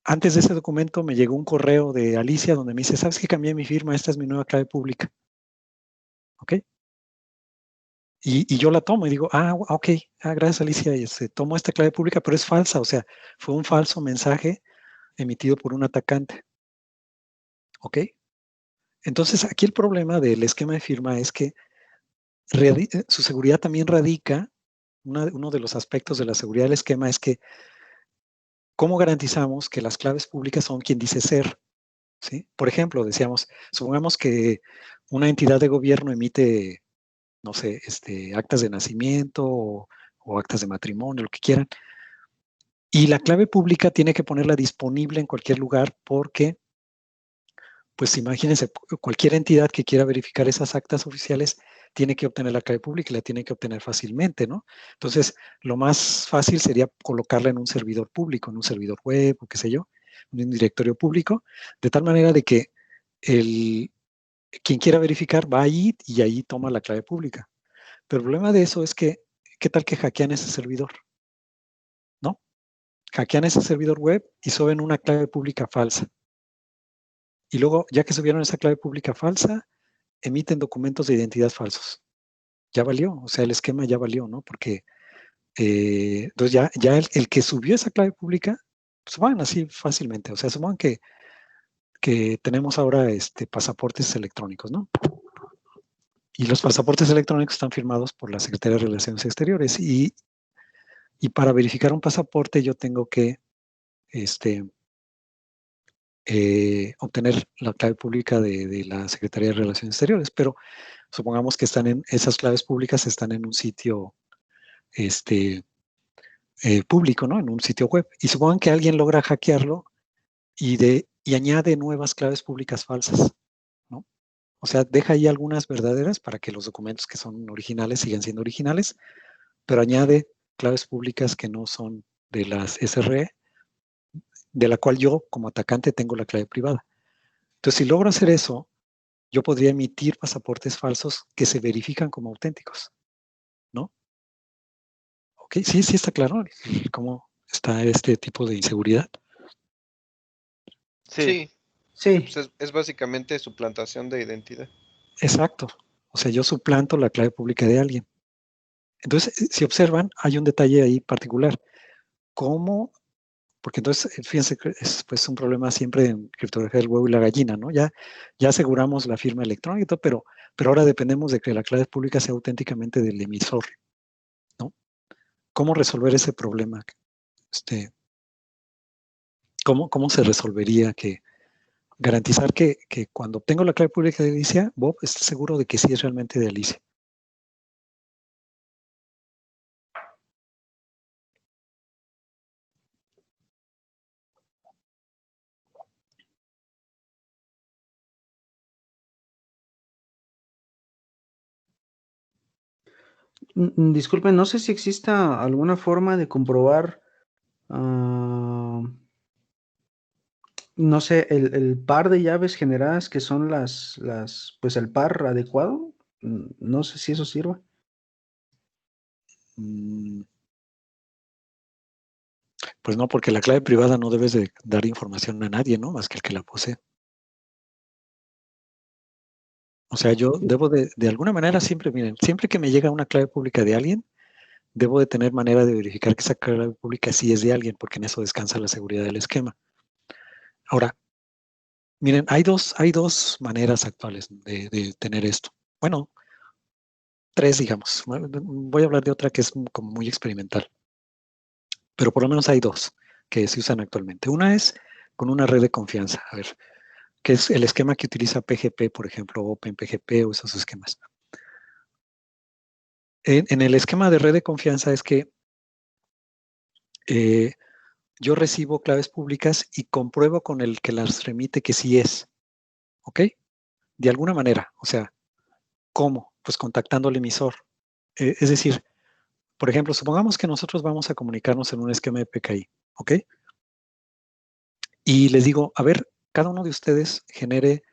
antes de ese documento me llegó un correo de Alicia donde me dice, ¿sabes qué? Cambié mi firma, esta es mi nueva clave pública. ¿Ok? Y yo la tomo y digo, ok, gracias Alicia, y tomo esta clave pública, pero es falsa, o sea, fue un falso mensaje emitido por un atacante. ¿Ok? Entonces, aquí el problema del esquema de firma es que su seguridad también radica, uno de los aspectos de la seguridad del esquema es que, ¿cómo garantizamos que las claves públicas son quien dice ser? ¿Sí? Por ejemplo, decíamos, supongamos que una entidad de gobierno emite, no sé, actas de nacimiento o actas de matrimonio, lo que quieran, y la clave pública tiene que ponerla disponible en cualquier lugar porque, pues imagínense, cualquier entidad que quiera verificar esas actas oficiales tiene que obtener la clave pública y la tiene que obtener fácilmente, ¿no? Entonces, lo más fácil sería colocarla en un servidor público, en un servidor web o qué sé yo, en un directorio público, de tal manera de que quien quiera verificar va ahí y ahí toma la clave pública. Pero el problema de eso es que, ¿qué tal que hackean ese servidor? ¿No? Hackean ese servidor web y suben una clave pública falsa. Y luego, ya que subieron esa clave pública falsa, emiten documentos de identidad falsos. Ya valió, o sea, el esquema ya valió, ¿no? Porque entonces ya el que subió esa clave pública, pues van así fácilmente. O sea, supongan que tenemos ahora pasaportes electrónicos, ¿no? Y los pasaportes electrónicos están firmados por la Secretaría de Relaciones Exteriores. Y para verificar un pasaporte yo tengo que obtener la clave pública de la Secretaría de Relaciones Exteriores. Pero supongamos que esas claves públicas están en un sitio público, ¿no? En un sitio web. Y supongan que alguien logra hackearlo y añade nuevas claves públicas falsas, ¿no? O sea, deja ahí algunas verdaderas para que los documentos que son originales sigan siendo originales, pero añade claves públicas que no son de las SRE, de la cual yo, como atacante, tengo la clave privada. Entonces, si logro hacer eso, yo podría emitir pasaportes falsos que se verifican como auténticos, ¿no? Ok, sí está claro cómo está este tipo de inseguridad. Sí, Sí, pues es básicamente suplantación de identidad. Exacto. O sea, yo suplanto la clave pública de alguien. Entonces, si observan, hay un detalle ahí particular. ¿Cómo? Porque entonces, fíjense que es pues, un problema siempre en criptografía del huevo y la gallina, ¿no? Ya aseguramos la firma electrónica y todo, pero ahora dependemos de que la clave pública sea auténticamente del emisor, ¿no? ¿Cómo resolver ese problema? ¿Cómo se resolvería que garantizar que cuando obtengo la clave pública de Alicia, Bob esté seguro de que sí es realmente de Alicia? disculpen, no sé si exista alguna forma de comprobar, no sé, el par de llaves generadas que son pues el par adecuado. No sé si eso sirva. Pues no, porque la clave privada no debes de dar información a nadie, ¿no? Más que el que la posee. O sea, yo debo de alguna manera siempre, miren, siempre que me llega una clave pública de alguien, debo de tener manera de verificar que esa clave pública sí es de alguien, porque en eso descansa la seguridad del esquema. Ahora, miren, hay dos maneras actuales de tener esto. Bueno, tres, digamos. Voy a hablar de otra que es como muy experimental, pero por lo menos hay dos que se usan actualmente. Una es con una red de confianza. A ver, que es el esquema que utiliza PGP, por ejemplo, OpenPGP o esos esquemas. En el esquema de red de confianza es que yo recibo claves públicas y compruebo con el que las remite que sí es, ¿ok? De alguna manera, o sea, ¿cómo? Pues contactando al emisor. Es decir, por ejemplo, supongamos que nosotros vamos a comunicarnos en un esquema de PKI, ¿ok? Y les digo, a ver, cada uno de ustedes genere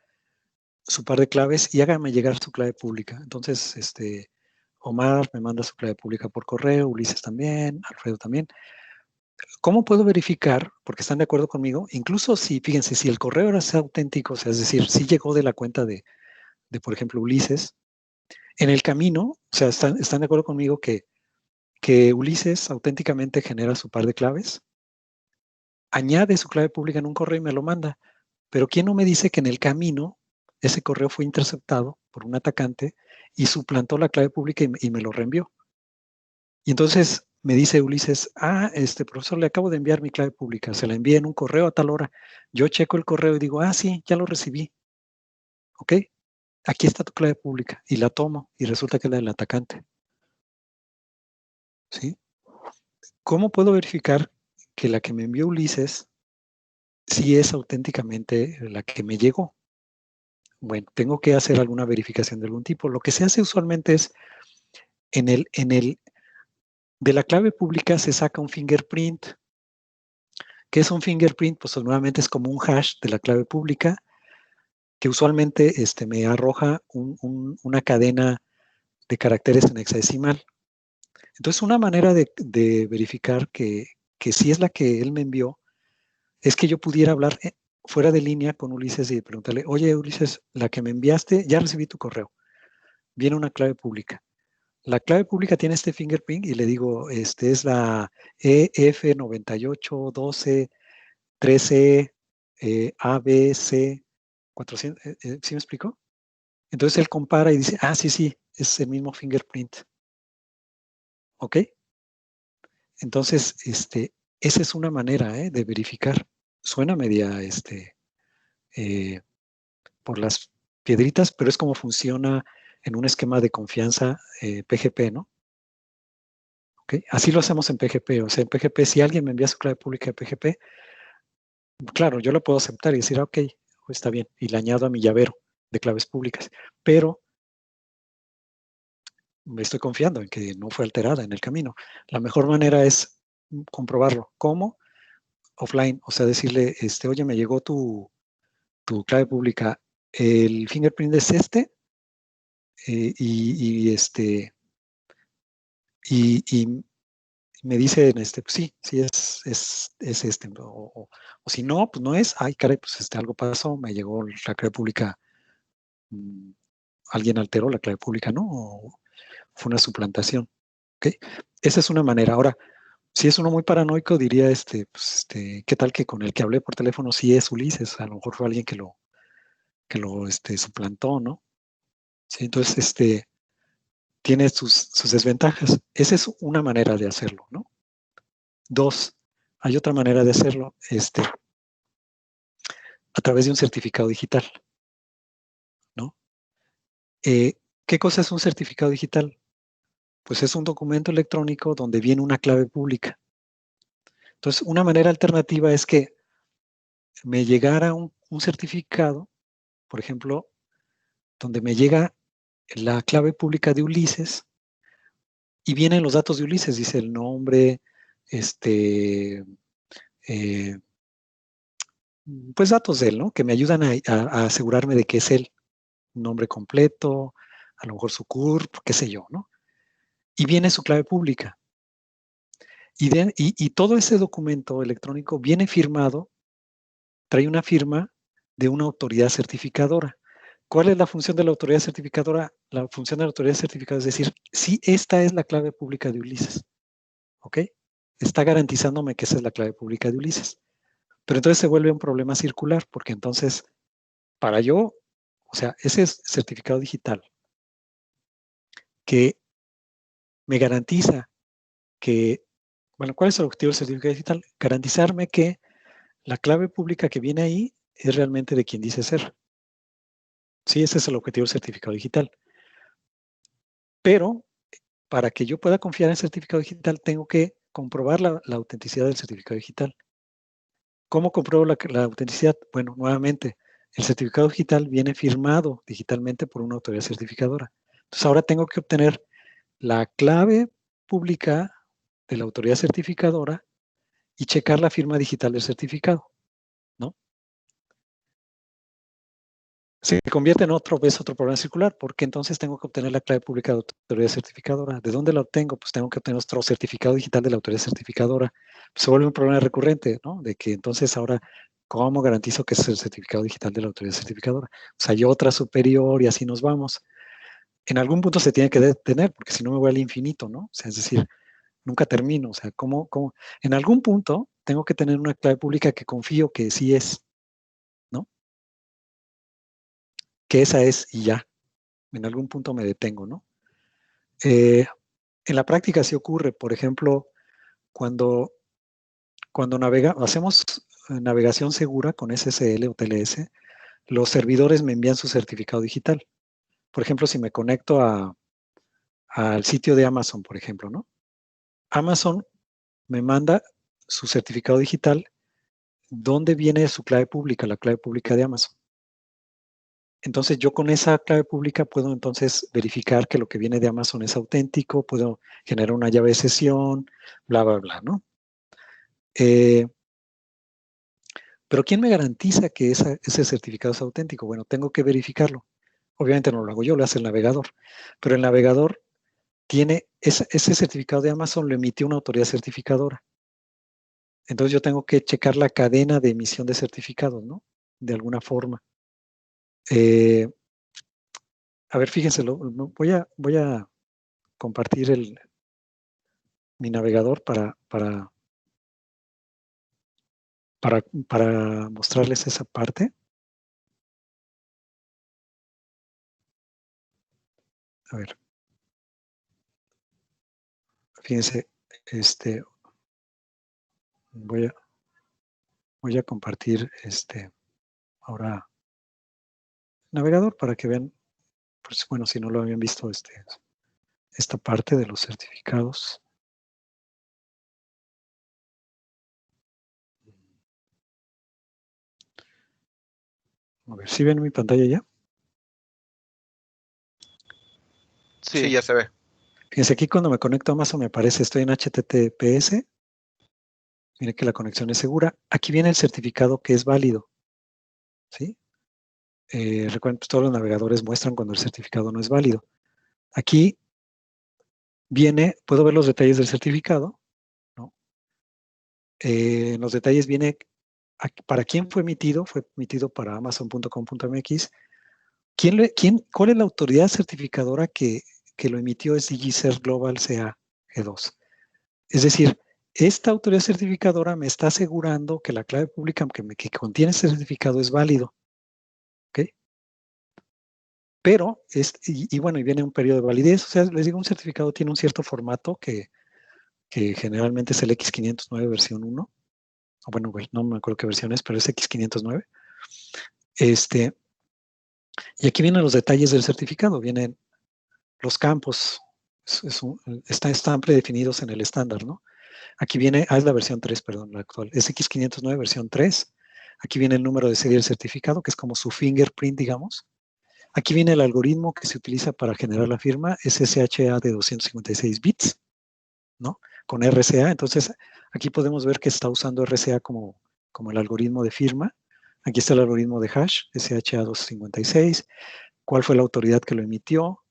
su par de claves y hágame llegar su clave pública. Entonces, Omar me manda su clave pública por correo, Ulises también, Alfredo también. ¿Cómo puedo verificar? Porque están de acuerdo conmigo, incluso si, fíjense, si el correo era auténtico, o sea, es decir, si llegó de la cuenta de, por ejemplo, Ulises, en el camino, o sea, están de acuerdo conmigo que Ulises auténticamente genera su par de claves, añade su clave pública en un correo y me lo manda. Pero ¿quién no me dice que en el camino ese correo fue interceptado por un atacante y suplantó la clave pública y me lo reenvió? Y entonces me dice Ulises, profesor, le acabo de enviar mi clave pública, se la envié en un correo a tal hora. Yo checo el correo y digo, sí, ya lo recibí. ¿Ok? Aquí está tu clave pública. Y la tomo y resulta que es la del atacante. ¿Sí? ¿Cómo puedo verificar que la que me envió Ulises sí es auténticamente la que me llegó? Bueno, tengo que hacer alguna verificación de algún tipo. Lo que se hace usualmente es de la clave pública se saca un fingerprint. ¿Qué es un fingerprint? Pues nuevamente es como un hash de la clave pública que usualmente me arroja una cadena de caracteres en hexadecimal. Entonces, una manera de verificar que sí es la que él me envió es que yo pudiera hablar fuera de línea con Ulises y preguntarle, oye, Ulises, la que me enviaste, ya recibí tu correo. Viene una clave pública. La clave pública tiene este fingerprint y le digo, es la EF981213 ABC 400. ¿Sí me explico? Entonces él compara y dice, sí, es el mismo fingerprint. ¿Ok? Entonces, esa es una manera de verificar. Suena media, por las piedritas, pero es como funciona en un esquema de confianza PGP, ¿no? ¿Ok? Así lo hacemos en PGP. O sea, en PGP, si alguien me envía su clave pública de PGP, claro, yo lo puedo aceptar y decir, ok, está bien, y le añado a mi llavero de claves públicas. Pero me estoy confiando en que no fue alterada en el camino. La mejor manera es comprobarlo. ¿Cómo? Offline. O sea, decirle, oye, me llegó tu clave pública. El fingerprint es este. Y me dicen, pues sí es este. O si no, pues no es. Ay, caray, pues algo pasó. Me llegó la clave pública. Alguien alteró la clave pública, ¿no? O fue una suplantación. ¿Ok? Esa es una manera. Ahora, si es uno muy paranoico, diría, ¿qué tal que con el que hablé por teléfono sí es Ulises? A lo mejor fue alguien que lo suplantó, ¿no? Sí, entonces, tiene sus desventajas. Esa es una manera de hacerlo, ¿no? Dos, hay otra manera de hacerlo, a través de un certificado digital, ¿no? ¿Qué cosa es un certificado digital? Pues es un documento electrónico donde viene una clave pública. Entonces, una manera alternativa es que me llegara un certificado, por ejemplo, donde me llega la clave pública de Ulises y vienen los datos de Ulises, dice el nombre, pues datos de él, ¿no? Que me ayudan a asegurarme de que es él, nombre completo, a lo mejor su CURP, qué sé yo, ¿no? Y viene su clave pública. Y todo ese documento electrónico viene firmado, trae una firma de una autoridad certificadora. ¿Cuál es la función de la autoridad certificadora? La función de la autoridad certificadora es decir, sí, esta es la clave pública de Ulises, ¿ok? Está garantizándome que esa es la clave pública de Ulises. Pero entonces se vuelve un problema circular, porque entonces, para yo, o sea, ese es certificado digital que me garantiza que, bueno, ¿cuál es el objetivo del certificado digital? Garantizarme que la clave pública que viene ahí es realmente de quien dice ser. Sí, ese es el objetivo del certificado digital. Pero para que yo pueda confiar en el certificado digital, tengo que comprobar la autenticidad del certificado digital. ¿Cómo compruebo la autenticidad? Bueno, nuevamente, el certificado digital viene firmado digitalmente por una autoridad certificadora. Entonces ahora tengo que obtener la clave pública de la autoridad certificadora y checar la firma digital del certificado, ¿no? Se convierte en otro problema circular, porque entonces tengo que obtener la clave pública de la autoridad certificadora. ¿De dónde la obtengo? Pues tengo que obtener otro certificado digital de la autoridad certificadora. Pues se vuelve un problema recurrente, ¿no? De que entonces ahora, ¿cómo garantizo que es el certificado digital de la autoridad certificadora? Pues hay otra superior y así nos vamos. En algún punto se tiene que detener, porque si no me voy al infinito, ¿no? O sea, es decir, nunca termino. O sea, ¿cómo? En algún punto tengo que tener una clave pública que confío que sí es, ¿no? Que esa es y ya. En algún punto me detengo, ¿no? En la práctica sí ocurre, por ejemplo, cuando hacemos navegación segura con SSL o TLS, los servidores me envían su certificado digital. Por ejemplo, si me conecto al sitio de Amazon, por ejemplo, ¿no? Amazon me manda su certificado digital donde viene su clave pública, la clave pública de Amazon. Entonces yo con esa clave pública puedo entonces verificar que lo que viene de Amazon es auténtico, puedo generar una llave de sesión, bla, bla, bla, ¿no? Pero ¿quién me garantiza que ese certificado es auténtico? Bueno, tengo que verificarlo. Obviamente no lo hago yo, lo hace el navegador. Pero el navegador tiene ese certificado de Amazon, lo emitió una autoridad certificadora. Entonces yo tengo que checar la cadena de emisión de certificados, ¿no? De alguna forma. A ver, fíjense, voy a compartir mi navegador para mostrarles esa parte. A ver. Fíjense, voy a compartir ahora navegador para que vean, pues bueno, si no lo habían visto, esta parte de los certificados. A ver, ¿sí ven mi pantalla ya? Sí, ya se ve. Fíjense, aquí cuando me conecto a Amazon me aparece, estoy en HTTPS. Miren que la conexión es segura. Aquí viene el certificado que es válido. ¿Sí? Recuerden, pues, todos los navegadores muestran cuando el certificado no es válido. Aquí viene, puedo ver los detalles del certificado, ¿no? En los detalles viene para quién fue emitido para amazon.com.mx. ¿Cuál es la autoridad certificadora que lo emitió? Es DigiCert Global CA G2. Es decir, esta autoridad certificadora me está asegurando que la clave pública que contiene este certificado es válido. ¿Ok? Pero, bueno, y viene un periodo de validez. O sea, les digo, un certificado tiene un cierto formato que generalmente es el X509 versión 1. O bueno, no me acuerdo qué versión es, pero es X509. Y aquí vienen los detalles del certificado. Vienen los campos. Están predefinidos en el estándar, ¿no? Aquí viene, es la versión 3, perdón, la actual. Es X509 versión 3. Aquí viene el número de serie del certificado, que es como su fingerprint, digamos. Aquí viene el algoritmo que se utiliza para generar la firma, es SHA de 256 bits, ¿no? Con RCA. Entonces, aquí podemos ver que está usando RCA como el algoritmo de firma. Aquí está el algoritmo de hash, SHA 256. ¿Cuál fue la autoridad que lo emitió?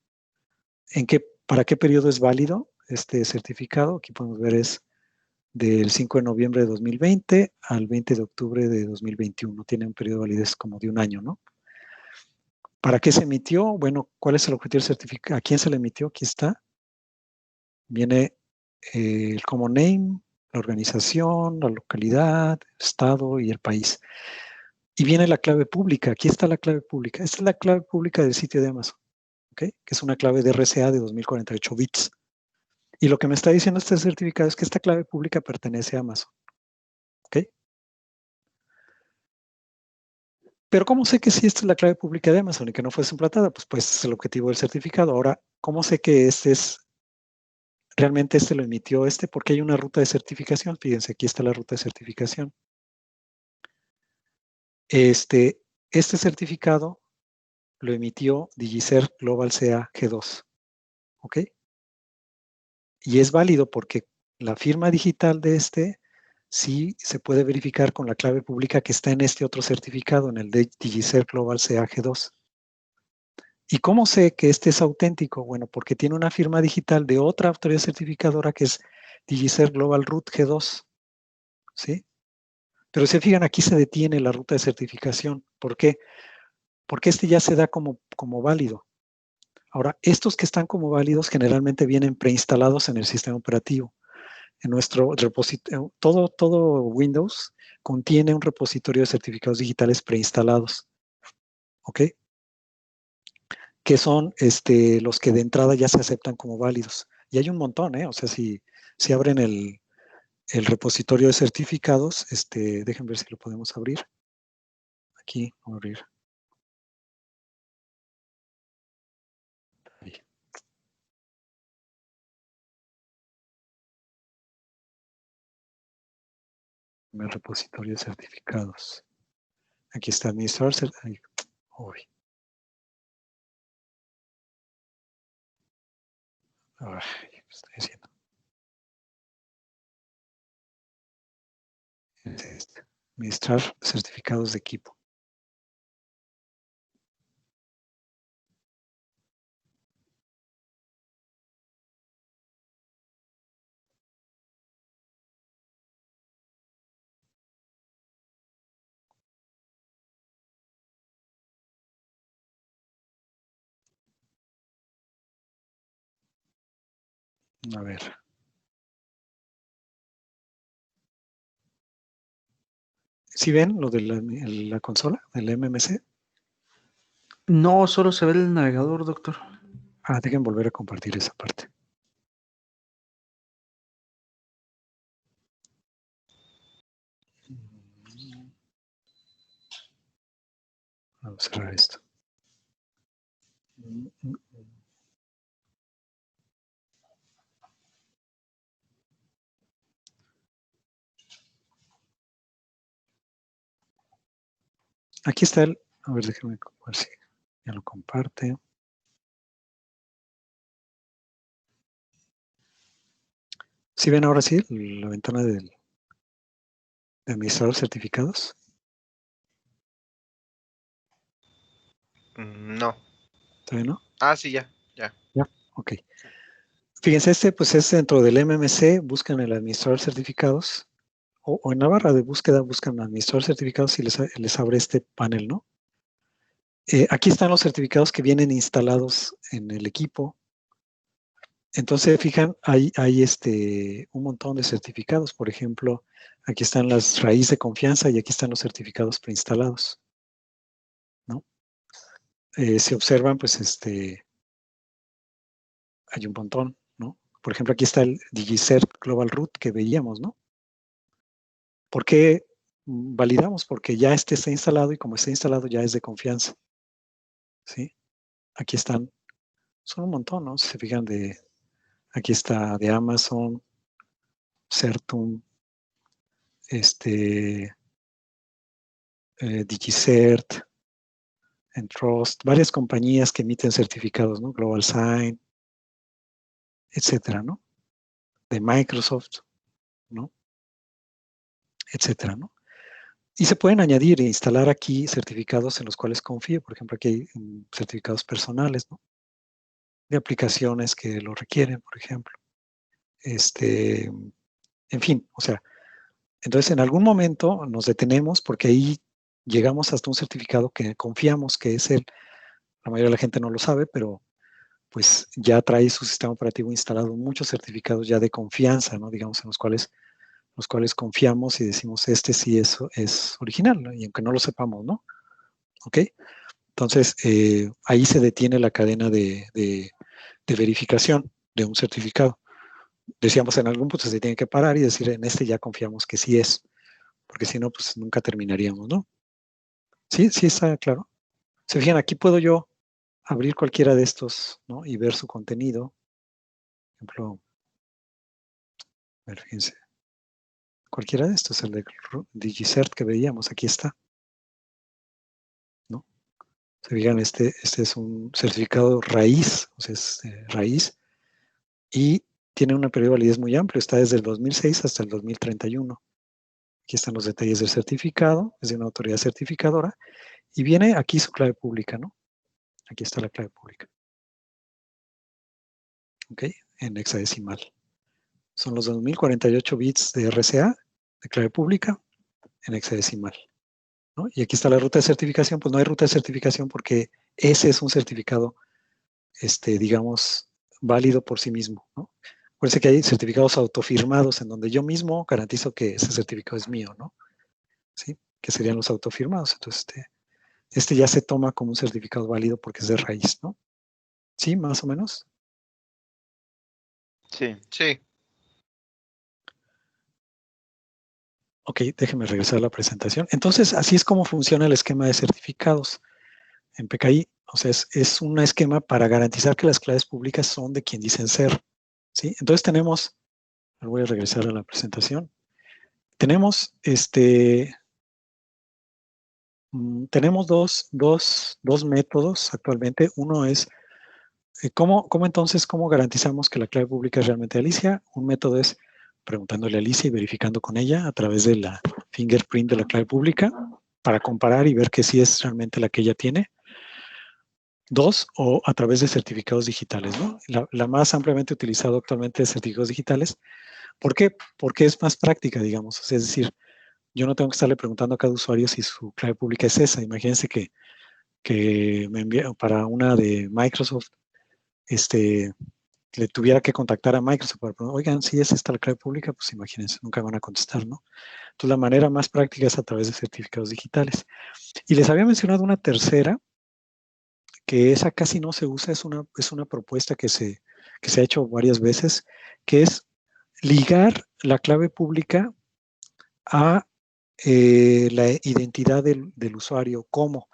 ¿Para qué periodo es válido este certificado? Aquí podemos ver es del 5 de noviembre de 2020 al 20 de octubre de 2021. Tiene un periodo de validez como de un año, ¿no? ¿Para qué se emitió? Bueno, ¿cuál es el objetivo del certificado? ¿A quién se le emitió? Aquí está. Viene el common name, la organización, la localidad, el estado y el país. Y viene la clave pública. Aquí está la clave pública. Esta es la clave pública del sitio de Amazon, ¿ok? Que es una clave de RCA de 2048 bits. Y lo que me está diciendo este certificado es que esta clave pública pertenece a Amazon, ¿ok? Pero ¿cómo sé que sí esta es la clave pública de Amazon y que no fue suplantada? Pues es el objetivo del certificado. Ahora, ¿cómo sé que realmente lo emitió porque hay una ruta de certificación? Fíjense, aquí está la ruta de certificación. Este certificado lo emitió DigiCert Global CA G2, ¿ok? Y es válido porque la firma digital de sí se puede verificar con la clave pública que está en este otro certificado, en el de DigiCert Global CA G2. ¿Y cómo sé que este es auténtico? Bueno, porque tiene una firma digital de otra autoridad certificadora que es DigiCert Global Root G2, ¿sí? Pero si fijan, aquí se detiene la ruta de certificación. ¿Por qué? Porque ya se da como válido. Ahora, estos que están como válidos generalmente vienen preinstalados en el sistema operativo. En nuestro repositorio, todo Windows contiene un repositorio de certificados digitales preinstalados, ¿ok? Que son los que de entrada ya se aceptan como válidos. Y hay un montón, ¿eh? O sea, si abren el repositorio de certificados, déjenme ver si lo podemos abrir. Aquí, vamos a abrir. Ahí. El repositorio de certificados. Aquí está administrar. Uy. Ay, ¿qué estoy haciendo? Es administrar certificados de equipo. A ver. ¿Sí ven lo de la consola, del MMC? No, solo se ve el navegador, doctor. Dejen volver a compartir esa parte. Vamos a cerrar esto. Aquí está A ver, déjenme ver si ya lo comparte. ¿Sí ven ahora sí la ventana de administrador certificados? No. ¿Todavía no? Ah, sí, ya. Ya, ok. Fíjense, pues es dentro del MMC, buscan el administrador certificados, o en la barra de búsqueda buscan administrador certificados y les abre este panel, ¿no? Aquí están los certificados que vienen instalados en el equipo. Entonces, fijan, hay un montón de certificados. Por ejemplo, aquí están las raíces de confianza y aquí están los certificados preinstalados, ¿no? Si observan, pues hay un montón, ¿no? Por ejemplo, aquí está el DigiCert Global Root que veíamos, ¿no? ¿Por qué validamos? Porque ya está instalado y como está instalado ya es de confianza, ¿sí? Aquí están, son un montón, ¿no? Si se fijan aquí está de Amazon, Certum, DigiCert, Entrust, varias compañías que emiten certificados, ¿no? Global Sign, etcétera, ¿no? De Microsoft, ¿no? Etcétera, ¿no? Y se pueden añadir e instalar aquí certificados en los cuales confío. Por ejemplo, aquí hay certificados personales, ¿no? De aplicaciones que lo requieren, por ejemplo. En fin, o sea, entonces en algún momento nos detenemos porque ahí llegamos hasta un certificado que confiamos que es la mayoría de la gente no lo sabe, pero pues ya trae su sistema operativo instalado muchos certificados ya de confianza, ¿no? Digamos, en los cuales confiamos y decimos, sí es original, ¿no? Y aunque no lo sepamos, ¿no? ¿Ok? Entonces, ahí se detiene la cadena de verificación de un certificado. Decíamos, en algún punto se tiene que parar y decir, en ya confiamos que sí es, porque si no, pues nunca terminaríamos, ¿no? Sí, sí está claro. Se fijan, aquí puedo yo abrir cualquiera de estos, ¿no? Y ver su contenido. Por ejemplo, a ver, fíjense. Cualquiera de estos, el de DigiCert que veíamos, aquí está, ¿no? Se fijan, este es un certificado raíz, o sea, es raíz, y tiene una periodo de validez muy amplio, está desde el 2006 hasta el 2031. Aquí están los detalles del certificado, es de una autoridad certificadora, y viene aquí su clave pública, ¿no? Aquí está la clave pública. ¿Ok? En hexadecimal. Son los 2048 bits de RCA, de clave pública, en hexadecimal, ¿no? Y aquí está la ruta de certificación, pues no hay ruta de certificación porque ese es un certificado, digamos, válido por sí mismo, ¿no? Acuérdense que hay certificados autofirmados en donde yo mismo garantizo que ese certificado es mío, ¿no? ¿Sí? Que serían los autofirmados. Entonces, este ya se toma como un certificado válido porque es de raíz, ¿no? ¿Sí? Más o menos. Sí. Sí. Ok, déjenme regresar a la presentación. Entonces, así es como funciona el esquema de certificados en PKI. O sea, es un esquema para garantizar que las claves públicas son de quien dicen ser. ¿Sí? Entonces tenemos, voy a regresar a la presentación. Tenemos tenemos dos métodos actualmente. Uno es ¿cómo garantizamos que la clave pública es realmente Alicia? Un método es preguntándole a Alicia y verificando con ella a través de la fingerprint de la clave pública para comparar y ver que sí es realmente la que ella tiene. Dos, o a través de certificados digitales, ¿no? La más ampliamente utilizada actualmente es certificados digitales. ¿Por qué? Porque es más práctica, digamos. O sea, es decir, yo no tengo que estarle preguntando a cada usuario si su clave pública es esa. Imagínense que me envía para una de Microsoft, le tuviera que contactar a Microsoft para preguntar, oigan, si es esta la clave pública, pues imagínense, nunca van a contestar, ¿no? Entonces, la manera más práctica es a través de certificados digitales. Y les había mencionado una tercera, que esa casi no se usa, es una propuesta que se ha hecho varias veces, que es ligar la clave pública a la identidad del usuario. ¿Cómo?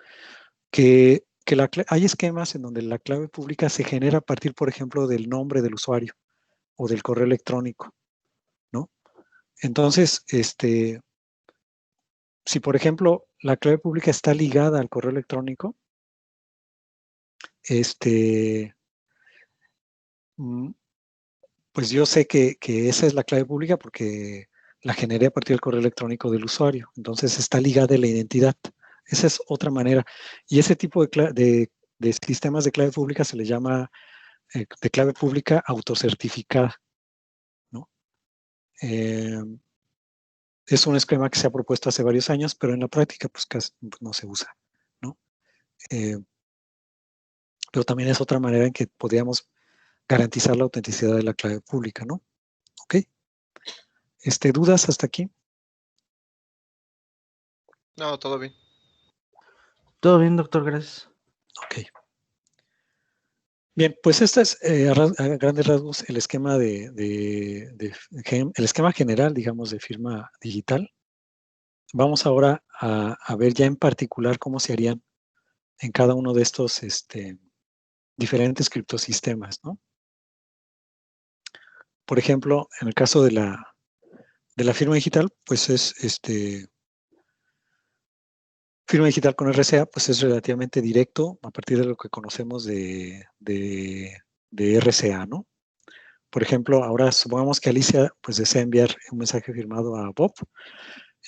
Que hay esquemas en donde la clave pública se genera a partir, por ejemplo, del nombre del usuario o del correo electrónico, ¿no? Entonces, si por ejemplo la clave pública está ligada al correo electrónico, pues yo sé que esa es la clave pública porque la generé a partir del correo electrónico del usuario. Entonces está ligada a la identidad. Esa es otra manera. Y ese tipo de sistemas de clave pública se le llama de clave pública autocertificada, ¿no? Es un esquema que se ha propuesto hace varios años, pero en la práctica pues casi no se usa, ¿no? Pero también es otra manera en que podríamos garantizar la autenticidad de la clave pública, ¿no? ¿Ok? ¿Dudas hasta aquí? No, todo bien. Todo bien, doctor, gracias. Ok. Bien, pues este es a grandes rasgos el esquema el esquema general, digamos, de firma digital. Vamos ahora a ver ya en particular cómo se harían en cada uno de estos diferentes criptosistemas, ¿no? Por ejemplo, en el caso de la firma digital, pues es firma digital con RSA, pues es relativamente directo a partir de lo que conocemos de RSA, ¿no? Por ejemplo, ahora supongamos que Alicia pues desea enviar un mensaje firmado a Bob.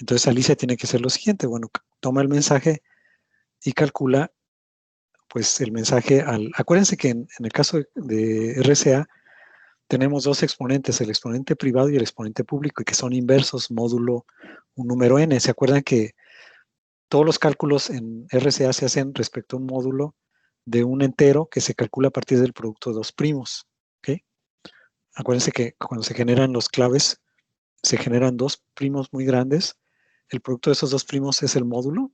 Entonces Alicia tiene que hacer lo siguiente, bueno, toma el mensaje y calcula pues el mensaje acuérdense que en el caso de RSA tenemos dos exponentes, el exponente privado y el exponente público, y que son inversos, módulo, un número n. ¿Se acuerdan que todos los cálculos en RSA se hacen respecto a un módulo de un entero que se calcula a partir del producto de dos primos? ¿Okay? Acuérdense que cuando se generan los claves, se generan dos primos muy grandes. El producto de esos dos primos es el módulo,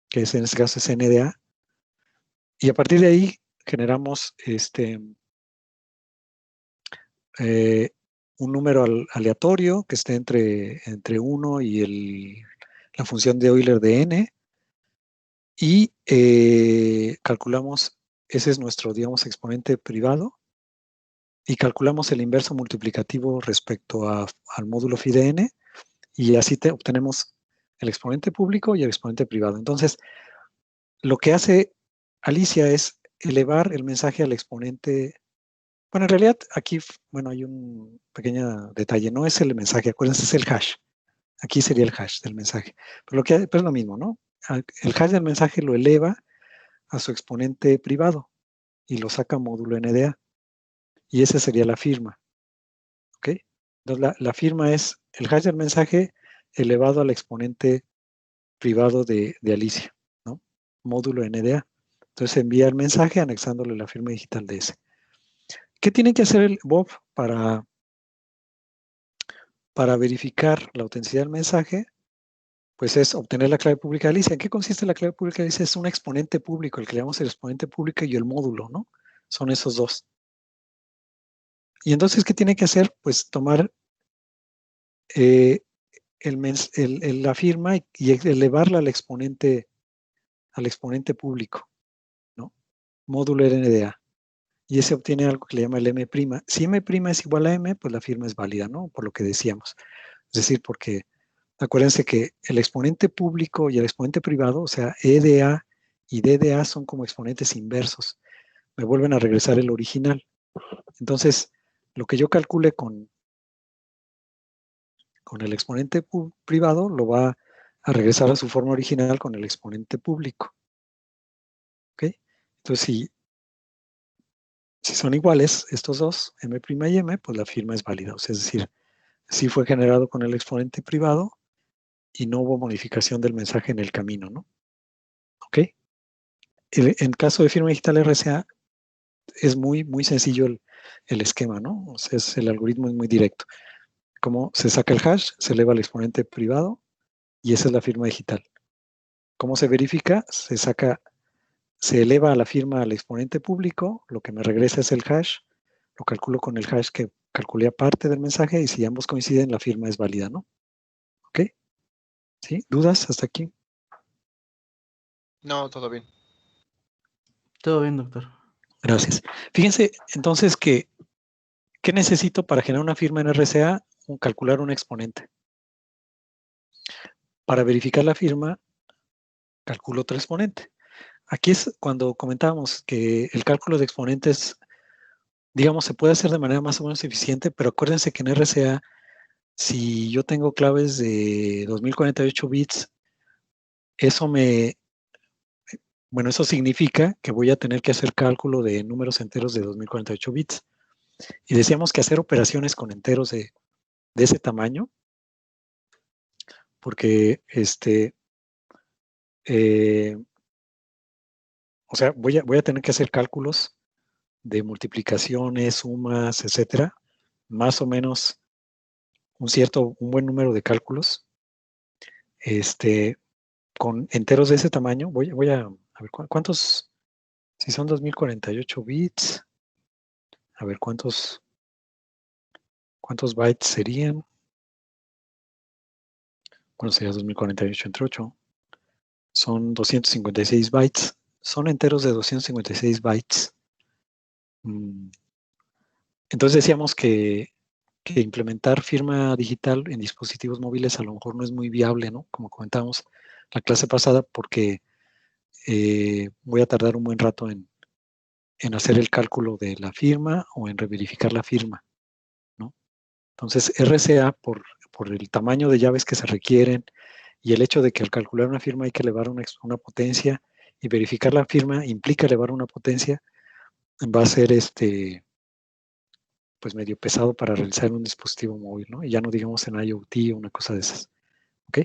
que en este caso es NDA. Y a partir de ahí generamos un número aleatorio que esté entre 1 y la función de Euler de n. Y calculamos, ese es nuestro, digamos, exponente privado. Y calculamos el inverso multiplicativo respecto al módulo phi de n. Y así obtenemos el exponente público y el exponente privado. Entonces, lo que hace Alicia es elevar el mensaje al exponente. Bueno, en realidad aquí, bueno, hay un pequeño detalle. No es el mensaje, acuérdense, es el hash. Aquí sería el hash del mensaje. Pero es lo mismo, ¿no? El hash del mensaje lo eleva a su exponente privado y lo saca módulo NDA. Y esa sería la firma. ¿Ok? Entonces, la firma es el hash del mensaje elevado al exponente privado de Alicia, ¿no? Módulo NDA. Entonces envía el mensaje anexándole la firma digital de ese. ¿Qué tiene que hacer el Bob para verificar la autenticidad del mensaje? Pues es obtener la clave pública de Alicia. ¿En qué consiste la clave pública de Alicia? Es un exponente público, el que le llamamos el exponente público y el módulo, ¿no? Son esos dos. Y entonces, ¿qué tiene que hacer? Pues tomar la firma y elevarla al exponente público, ¿no? Módulo NDA. Y ese obtiene algo que le llama el M'. Si M' es igual a M, pues la firma es válida, ¿no? Por lo que decíamos. Es decir, porque acuérdense que el exponente público y el exponente privado, o sea, EDA y DDA son como exponentes inversos. Me vuelven a regresar el original. Entonces, lo que yo calcule con el exponente privado lo va a regresar a su forma original con el exponente público. ¿Ok? Entonces, si son iguales estos dos, M' y M, pues la firma es válida. O sea, es decir, sí fue generado con el exponente privado y no hubo modificación del mensaje en el camino, ¿no? ¿Ok? En caso de firma digital RSA, es muy, muy sencillo el esquema, ¿no? O sea, el algoritmo es muy directo. Como se saca el hash, se eleva al exponente privado y esa es la firma digital. ¿Cómo se verifica? Se eleva a la firma al exponente público, lo que me regresa es el hash, lo calculo con el hash que calculé aparte del mensaje y si ambos coinciden, la firma es válida, ¿no? ¿Ok? ¿Sí? ¿Dudas hasta aquí? No, todo bien. Todo bien, doctor. Gracias. Fíjense entonces que, ¿qué necesito para generar una firma en RSA? Calcular un exponente. para verificar la firma, calculo otro exponente. Aquí es cuando comentábamos que el cálculo de exponentes, digamos, se puede hacer de manera más o menos eficiente, pero acuérdense que en RCA, si yo tengo claves de 2048 bits, eso eso significa que voy a tener que hacer cálculo de números enteros de 2048 bits. Y decíamos que hacer operaciones con enteros de ese tamaño, porque o sea, voy a tener que hacer cálculos de multiplicaciones, sumas, etcétera, más o menos un buen número de cálculos, con enteros de ese tamaño. Voy a ver cuántos, si son 2048 bits, a ver cuántos bytes serían. Bueno, sería 2048 entre 8. Son 256 bytes. Son enteros de 256 bytes. Entonces decíamos que implementar firma digital en dispositivos móviles a lo mejor no es muy viable, ¿no? Como comentábamos la clase pasada, porque voy a tardar un buen rato en hacer el cálculo de la firma o en reverificar la firma, ¿no? Entonces, RCA, por el tamaño de llaves que se requieren y el hecho de que al calcular una firma hay que elevar una potencia, y verificar la firma implica elevar una potencia, va a ser pues medio pesado para realizar en un dispositivo móvil, ¿no? Y ya no digamos en IoT o una cosa de esas. ¿Ok?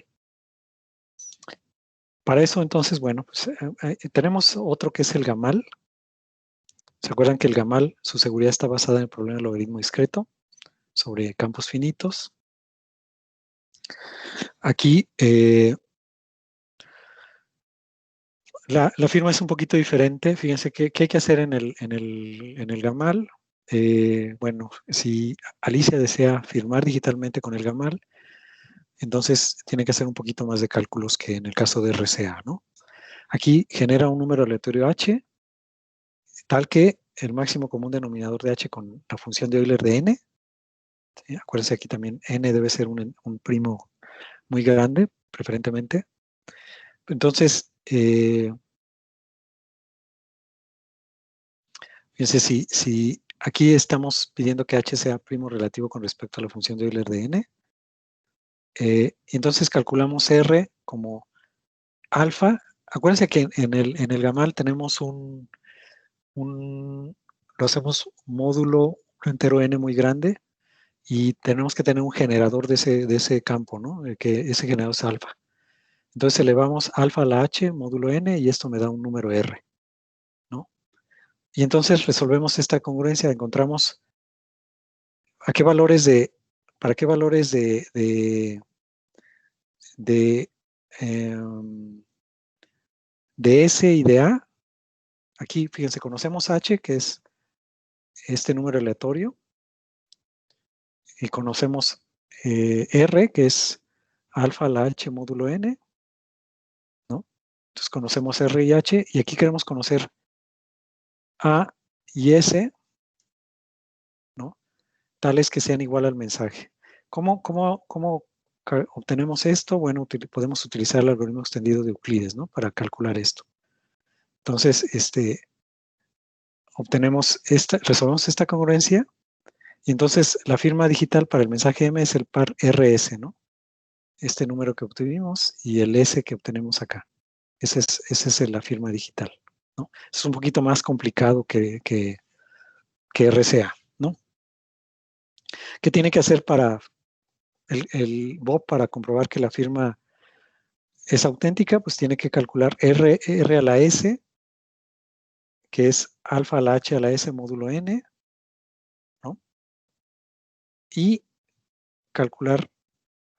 Para eso, entonces, bueno, pues tenemos otro que es el GAMAL. ¿Se acuerdan que el GAMAL, su seguridad está basada en el problema del logaritmo discreto sobre campos finitos? Aquí la firma es un poquito diferente. Fíjense qué hay que hacer en el GAMAL. Bueno, si Alicia desea firmar digitalmente con el GAMAL, entonces tiene que hacer un poquito más de cálculos que en el caso de RCA, ¿no? Aquí genera un número aleatorio H, tal que el máximo común denominador de H con la función de Euler de N. ¿Sí? Acuérdense aquí también N debe ser un primo muy grande, preferentemente. Entonces, fíjense, si aquí estamos pidiendo que H sea primo relativo con respecto a la función de Euler de N, entonces calculamos R como alfa. Acuérdense que en el GAMAL tenemos lo hacemos módulo entero N muy grande, y tenemos que tener un generador de ese campo, ¿no? Que ese generador es alfa. Entonces elevamos alfa a la H módulo N y esto me da un número R, ¿no? Y entonces resolvemos esta congruencia, encontramos para qué valores de S y de A. Aquí, fíjense, conocemos H, que es este número aleatorio, y conocemos R, que es alfa a la H módulo N, ¿no? Entonces conocemos R y H, y aquí queremos conocer A y S, ¿no? Tales que sean igual al mensaje. ¿Cómo obtenemos esto? Bueno, podemos utilizar el algoritmo extendido de Euclides, ¿no? Para calcular esto. Entonces, resolvemos esta congruencia, y entonces la firma digital para el mensaje M es el par RS, ¿no? Este número que obtuvimos y el S que obtenemos acá. Esa es la firma digital, ¿no? Es un poquito más complicado que RCA, ¿no? ¿Qué tiene que hacer para el Bob para comprobar que la firma es auténtica? Pues tiene que calcular R a la S, que es alfa a la H a la S módulo N, ¿no? Y calcular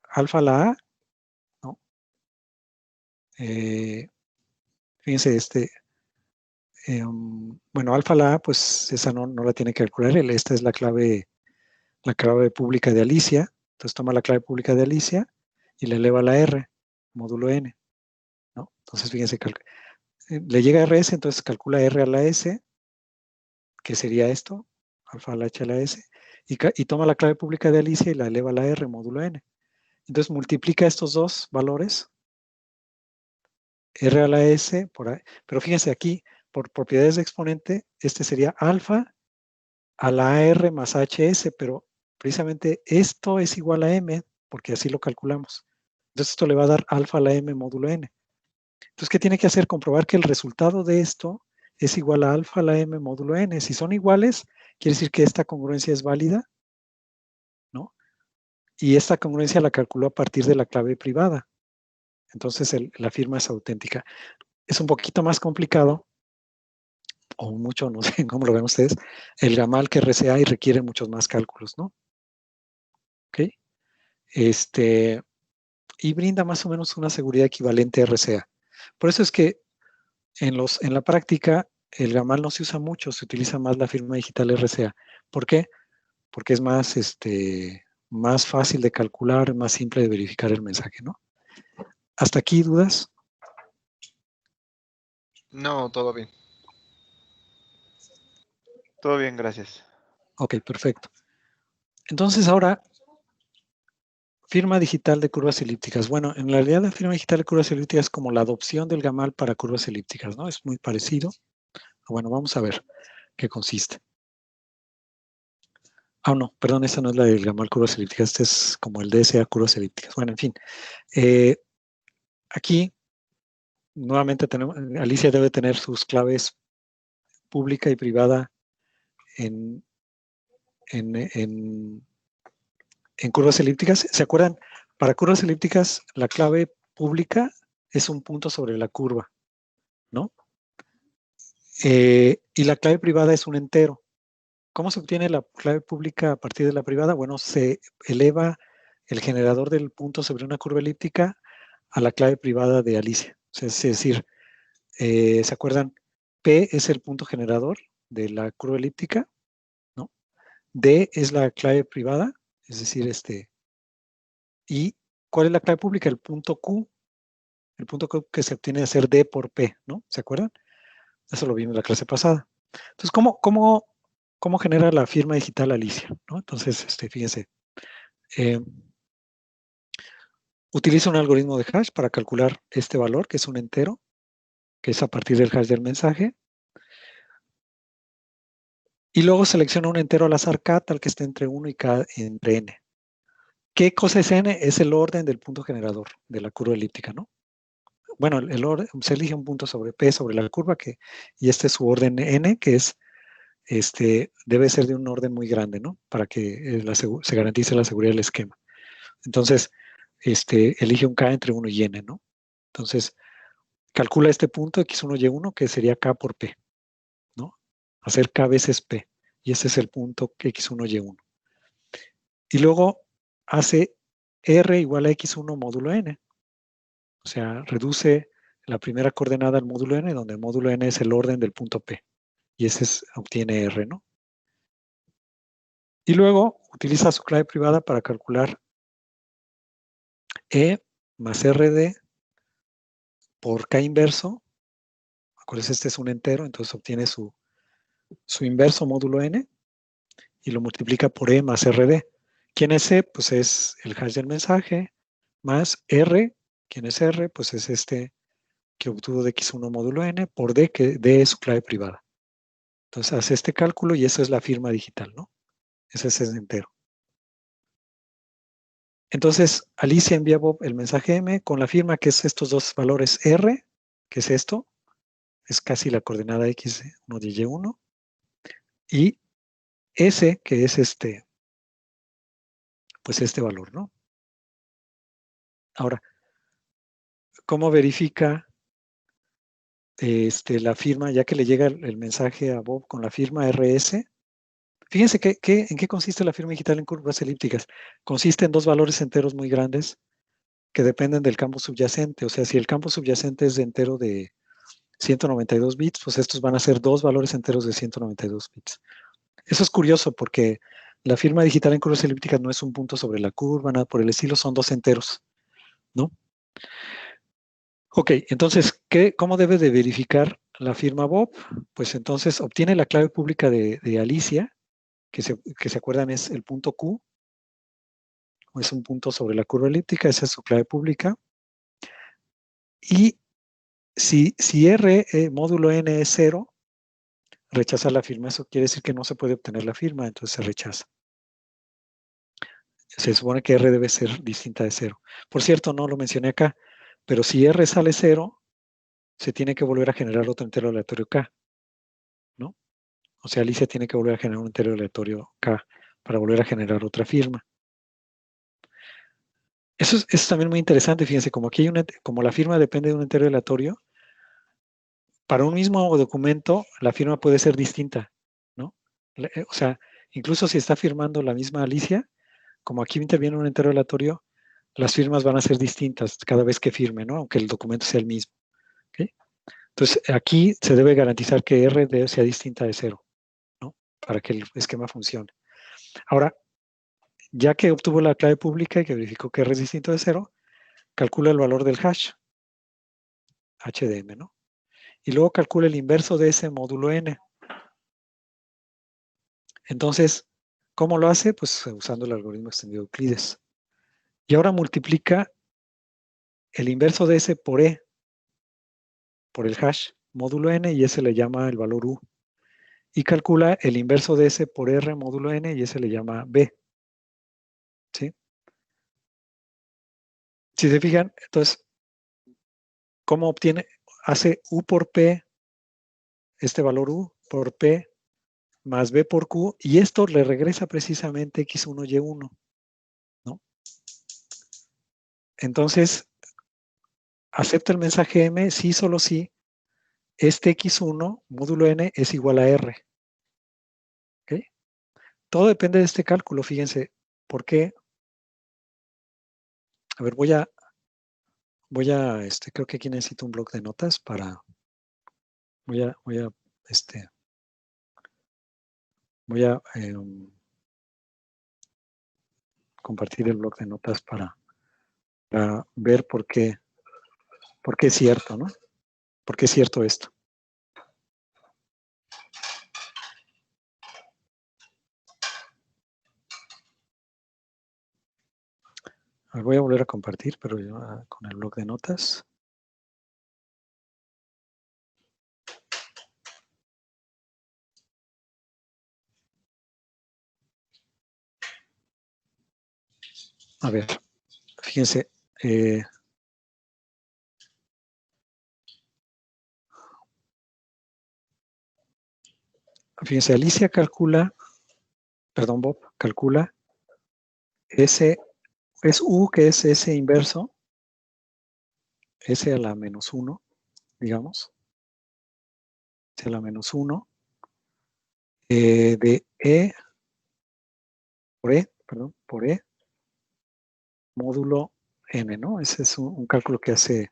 alfa a la A, ¿no? Fíjense, bueno, alfa a la A, pues esa no la tiene que calcular. Esta es la clave pública de Alicia. Entonces toma la clave pública de Alicia y le eleva a la R, módulo N, ¿no? Entonces, fíjense, le llega a RS, entonces calcula R a la S, que sería esto, alfa a la H a la S, y toma la clave pública de Alicia y la eleva a la R, módulo N. Entonces multiplica estos dos valores, R a la S, por ahí. Pero fíjense aquí, por propiedades de exponente, este sería alfa a la AR más HS, pero precisamente esto es igual a M, porque así lo calculamos. Entonces esto le va a dar alfa a la M módulo N. Entonces, ¿qué tiene que hacer? Comprobar que el resultado de esto es igual a alfa a la M módulo N. Si son iguales, quiere decir que esta congruencia es válida, ¿no? Y esta congruencia la calculó a partir de la clave privada. Entonces, la firma es auténtica. Es un poquito más complicado, o mucho, no sé cómo lo ven ustedes, el gamal que RCA y requiere muchos más cálculos, ¿no? ¿Ok? Y brinda más o menos una seguridad equivalente a RCA. Por eso es que en la práctica el gamal no se usa mucho, se utiliza más la firma digital RCA. ¿Por qué? Porque es más fácil de calcular, más simple de verificar el mensaje, ¿no? ¿Hasta aquí dudas? No, todo bien. Todo bien, gracias. Ok, perfecto. Entonces ahora, firma digital de curvas elípticas. Bueno, en realidad la firma digital de curvas elípticas es como la adopción del gamal para curvas elípticas, ¿no? Es muy parecido. Bueno, vamos a ver qué consiste. Ah, no, perdón, esta no es la del gamal curvas elípticas, este es como el DSA curvas elípticas. Bueno, en fin. Aquí, nuevamente, Alicia debe tener sus claves pública y privada en curvas elípticas. ¿Se acuerdan? Para curvas elípticas, la clave pública es un punto sobre la curva, ¿no? Y la clave privada es un entero. ¿Cómo se obtiene la clave pública a partir de la privada? Bueno, se eleva el generador del punto sobre una curva elíptica a la clave privada de Alicia. O sea, es decir, ¿se acuerdan? P es el punto generador de la curva elíptica, ¿no? D es la clave privada, es decir, ¿y cuál es la clave pública? El punto Q que se obtiene de hacer D por P, ¿no? ¿Se acuerdan? Eso lo vimos en la clase pasada. Entonces, ¿cómo genera la firma digital Alicia? ¿No? Entonces, fíjense, utiliza un algoritmo de hash para calcular este valor, que es un entero, que es a partir del hash del mensaje, y luego selecciona un entero al azar K tal que esté entre 1 y K entre N. ¿Qué cosa es N? Es el orden del punto generador de la curva elíptica, ¿no? Bueno, el orden, se elige un punto sobre P sobre la curva, y este es su orden N, que es, debe ser de un orden muy grande, ¿no? Para que se garantice la seguridad del esquema. Entonces, elige un K entre 1 y N, ¿no? Entonces, calcula este punto X1, Y1, que sería K por P, ¿no? Hacer K veces P. Y este es el punto X1, Y1. Y luego hace R igual a X1 módulo N. O sea, reduce la primera coordenada al módulo N, donde el módulo N es el orden del punto P. Y ese obtiene R, ¿no? Y luego utiliza su clave privada para calcular E más RD por K inverso. Acuérdense, este es un entero, entonces obtiene su inverso módulo N y lo multiplica por E más RD. ¿Quién es E? Pues es el hash del mensaje más R. ¿Quién es R? Pues es que obtuvo de X1 módulo N por D, que D es su clave privada. Entonces hace este cálculo y eso es la firma digital, ¿no? Ese es el entero. Entonces Alicia envía a Bob el mensaje M con la firma que es estos dos valores R, que es esto, es casi la coordenada X1 de Y1, y S, que es pues este valor, ¿no? Ahora, ¿cómo verifica la firma, ya que le llega el mensaje a Bob con la firma RS? Fíjense en qué consiste la firma digital en curvas elípticas. Consiste en dos valores enteros muy grandes que dependen del campo subyacente. O sea, si el campo subyacente es de entero de 192 bits, pues estos van a ser dos valores enteros de 192 bits. Eso es curioso porque la firma digital en curvas elípticas no es un punto sobre la curva, nada por el estilo, son dos enteros, ¿no? Ok, entonces, ¿cómo debe de verificar la firma Bob? Pues entonces obtiene la clave pública de Alicia, que se acuerdan es el punto Q, es un punto sobre la curva elíptica, esa es su clave pública. Y Si R módulo n es 0, rechazar la firma. Eso quiere decir que no se puede obtener la firma, entonces se rechaza. Se supone que R debe ser distinta de 0. Por cierto, no lo mencioné acá, pero si R sale 0, se tiene que volver a generar otro entero aleatorio K, ¿no? O sea, Alicia tiene que volver a generar un entero aleatorio K para volver a generar otra firma. Eso es también muy interesante, fíjense, como aquí hay como la firma depende de un entero aleatorio, para un mismo documento la firma puede ser distinta, ¿no? O sea, incluso si está firmando la misma Alicia, como aquí interviene un entero aleatorio, las firmas van a ser distintas cada vez que firme, ¿no? Aunque el documento sea el mismo. ¿Okay? Entonces, aquí se debe garantizar que R sea distinta de 0, ¿no? Para que el esquema funcione. Ahora, ya que obtuvo la clave pública y que verificó que R es distinto de 0, calcula el valor del hash, HDM, ¿no? Y luego calcula el inverso de ese módulo n. Entonces, ¿cómo lo hace? Pues usando el algoritmo extendido de Euclides. Y ahora multiplica el inverso de ese por E, por el hash módulo n, y ese le llama el valor U. Y calcula el inverso de ese por R módulo n, y ese le llama B. ¿Sí? Si se fijan, entonces, ¿cómo obtiene? Hace U por P, este valor U por P, más B por Q, y esto le regresa precisamente X1, Y1, ¿no? Entonces, acepta el mensaje M, sí, solo sí, este X1, módulo N, es igual a R. ¿Okay? Todo depende de este cálculo, fíjense. ¿Por qué? A ver, creo que aquí necesito un bloc de notas para, voy a compartir el bloc de notas para ver por qué es cierto, ¿no? ¿Por qué es cierto esto? Voy a volver a compartir, pero yo, con el bloc de notas. A ver, fíjense. Fíjense, Alicia calcula, perdón, Bob, calcula S, es U, que es S inverso, S a la menos 1, digamos, S a la menos 1, de E, por E, módulo N, ¿no? Ese es un cálculo que hace,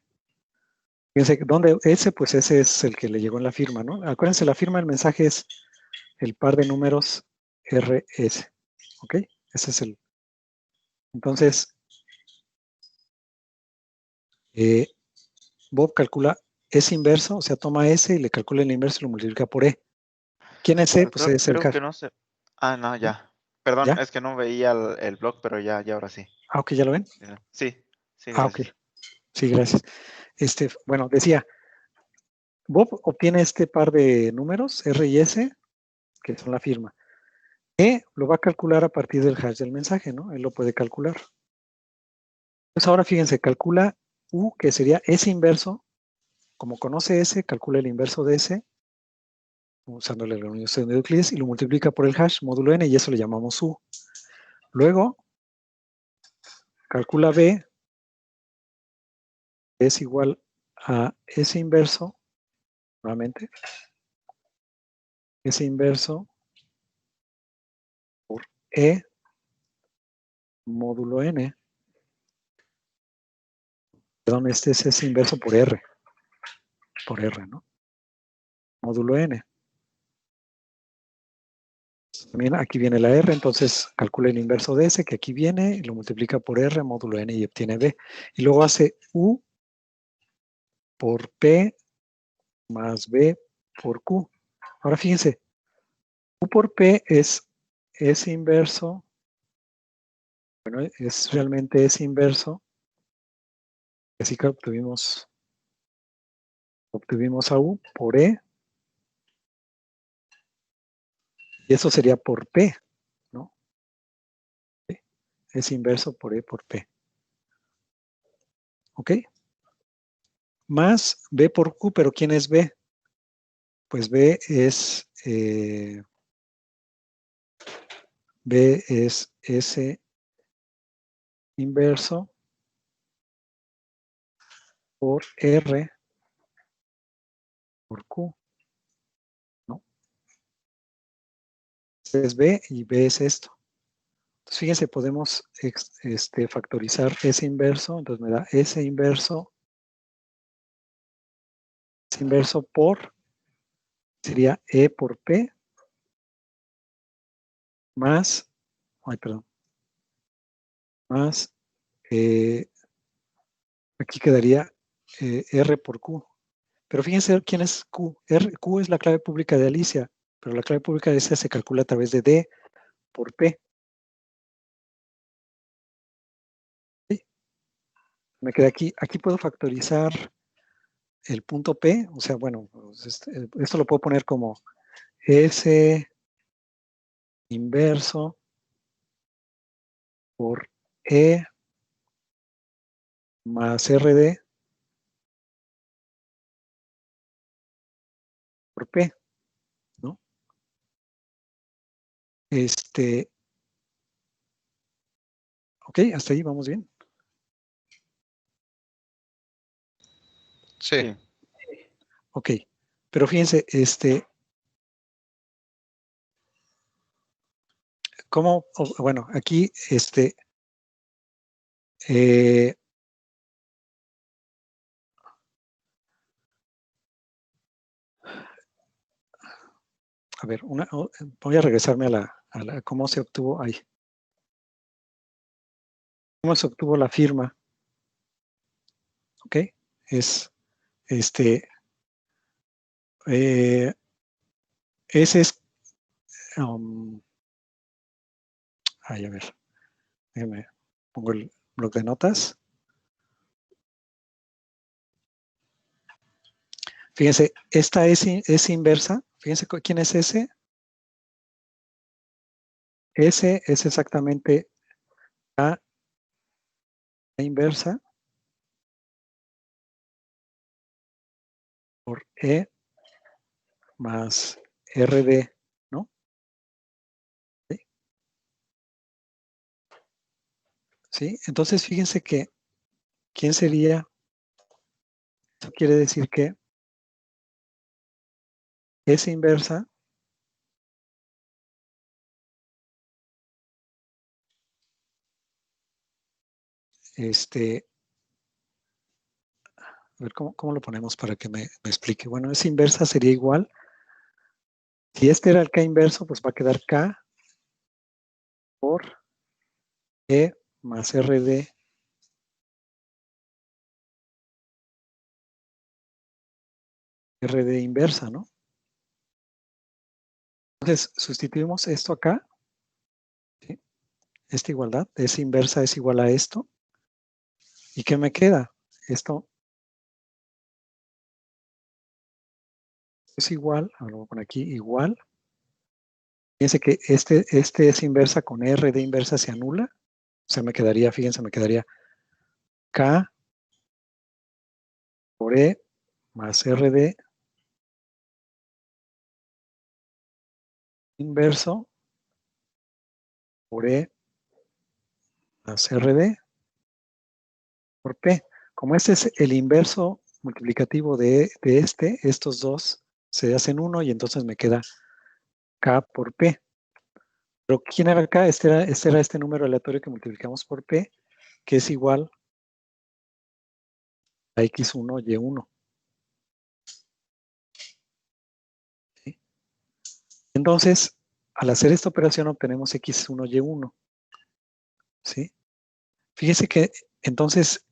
fíjense, ¿dónde S? Pues ese es el que le llegó en la firma, ¿no? Acuérdense, la firma del mensaje es el par de números RS, ¿ok? Ese es el, entonces, Bob calcula S inverso, o sea, toma S y le calcula el inverso y lo multiplica por E. ¿Quién es E? Pues es el Creo hash. que no sé. Ah, no, ya. Perdón, ¿Ya? es que no veía el blog, pero ya ahora sí. Ah, ok, ¿ya lo ven? Sí, Ah, ok. gracias. Sí, gracias. Bueno, decía, Bob obtiene este par de números, R y S, que son la firma. E lo va a calcular a partir del hash del mensaje, ¿no? Él lo puede calcular. Entonces ahora fíjense, calcula U, que sería S inverso. Como conoce S, calcula el inverso de S, usando el algoritmo de Euclides, y lo multiplica por el hash módulo N, y eso le llamamos U. Luego, calcula B, es igual a S inverso, nuevamente, S inverso por E módulo N. Perdón, este es S inverso por R, ¿no? Módulo N. También aquí viene la R, entonces calcula el inverso de S, que aquí viene, y lo multiplica por R, módulo N, y obtiene B. Y luego hace U por P más B por Q. Ahora fíjense, U por P es S inverso, bueno, es realmente S inverso, así que obtuvimos Obtuvimos a U por E. Y eso sería por P, ¿no? Es inverso por E por P. ¿Ok? Más B por Q, pero ¿quién es B? Pues B es S inverso por R por Q, ¿no? Es B y B es esto. Entonces, fíjense, podemos factorizar S inverso, entonces me da S inverso por, sería E por P, más, más, aquí quedaría R por Q. Pero fíjense quién es Q. Q es la clave pública de Alicia, pero la clave pública de Alicia se calcula a través de D por P. ¿Sí? Me queda aquí. Aquí puedo factorizar el punto P, o sea, bueno, pues esto lo puedo poner como S inverso por E más RD por P, ¿no? Ok, hasta ahí vamos bien. Sí. Sí. Ok, pero fíjense, ¿cómo? Bueno, aquí, a ver, voy a regresarme a la cómo se obtuvo ahí. ¿Cómo se obtuvo la firma? Ok, es ese es a ver, déjame, pongo el bloc de notas. Fíjense, esta es inversa. Fíjense quién es S. S es exactamente la inversa por E más RD, ¿no? ¿Sí? ¿Sí? Entonces, fíjense que, ¿quién sería? Eso quiere decir que S inversa a ver, ¿cómo lo ponemos para que me explique? Bueno, S inversa sería igual. Si este era el K inverso, pues va a quedar K por E más RD inversa, ¿no? Entonces, sustituimos esto acá. ¿Sí? Esta igualdad, S inversa es igual a esto. ¿Y qué me queda? Esto es igual, ahora lo voy a poner aquí, igual. Fíjense que este es inversa con R de inversa se anula. O sea, me quedaría, fíjense, me quedaría K por E más RD inverso por E más RD por P. Como este es el inverso multiplicativo de estos dos se hacen uno y entonces me queda K por P. Pero ¿quién era K? Este era este número aleatorio que multiplicamos por P, que es igual a X1, Y1. ¿Sí? Entonces, al hacer esta operación obtenemos X1, Y1. ¿Sí? Fíjese que entonces,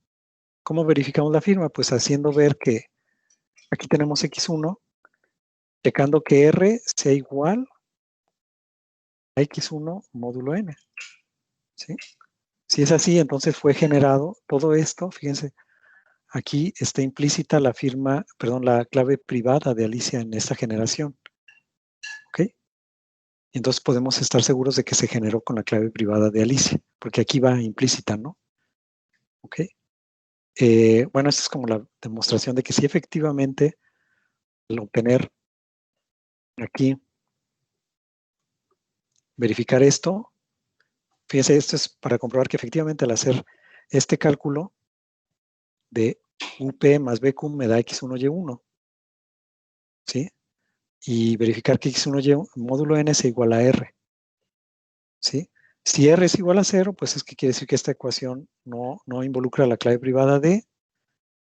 ¿cómo verificamos la firma? Pues haciendo ver que aquí tenemos X1, checando que R sea igual a X1 módulo N. ¿Sí? Si es así, entonces fue generado todo esto, fíjense, aquí está implícita la firma, perdón, la clave privada de Alicia en esta generación. ¿Ok? Y entonces podemos estar seguros de que se generó con la clave privada de Alicia, porque aquí va implícita, ¿no? ¿Ok? Bueno, esta es como la demostración de que sí, efectivamente, al obtener aquí, verificar esto, fíjense, esto es para comprobar que efectivamente al hacer este cálculo de UP más BQ me da X1Y1, ¿sí? Y verificar que X1Y módulo N es igual a R, ¿sí? Si R es igual a 0, pues es que quiere decir que esta ecuación no involucra la clave privada D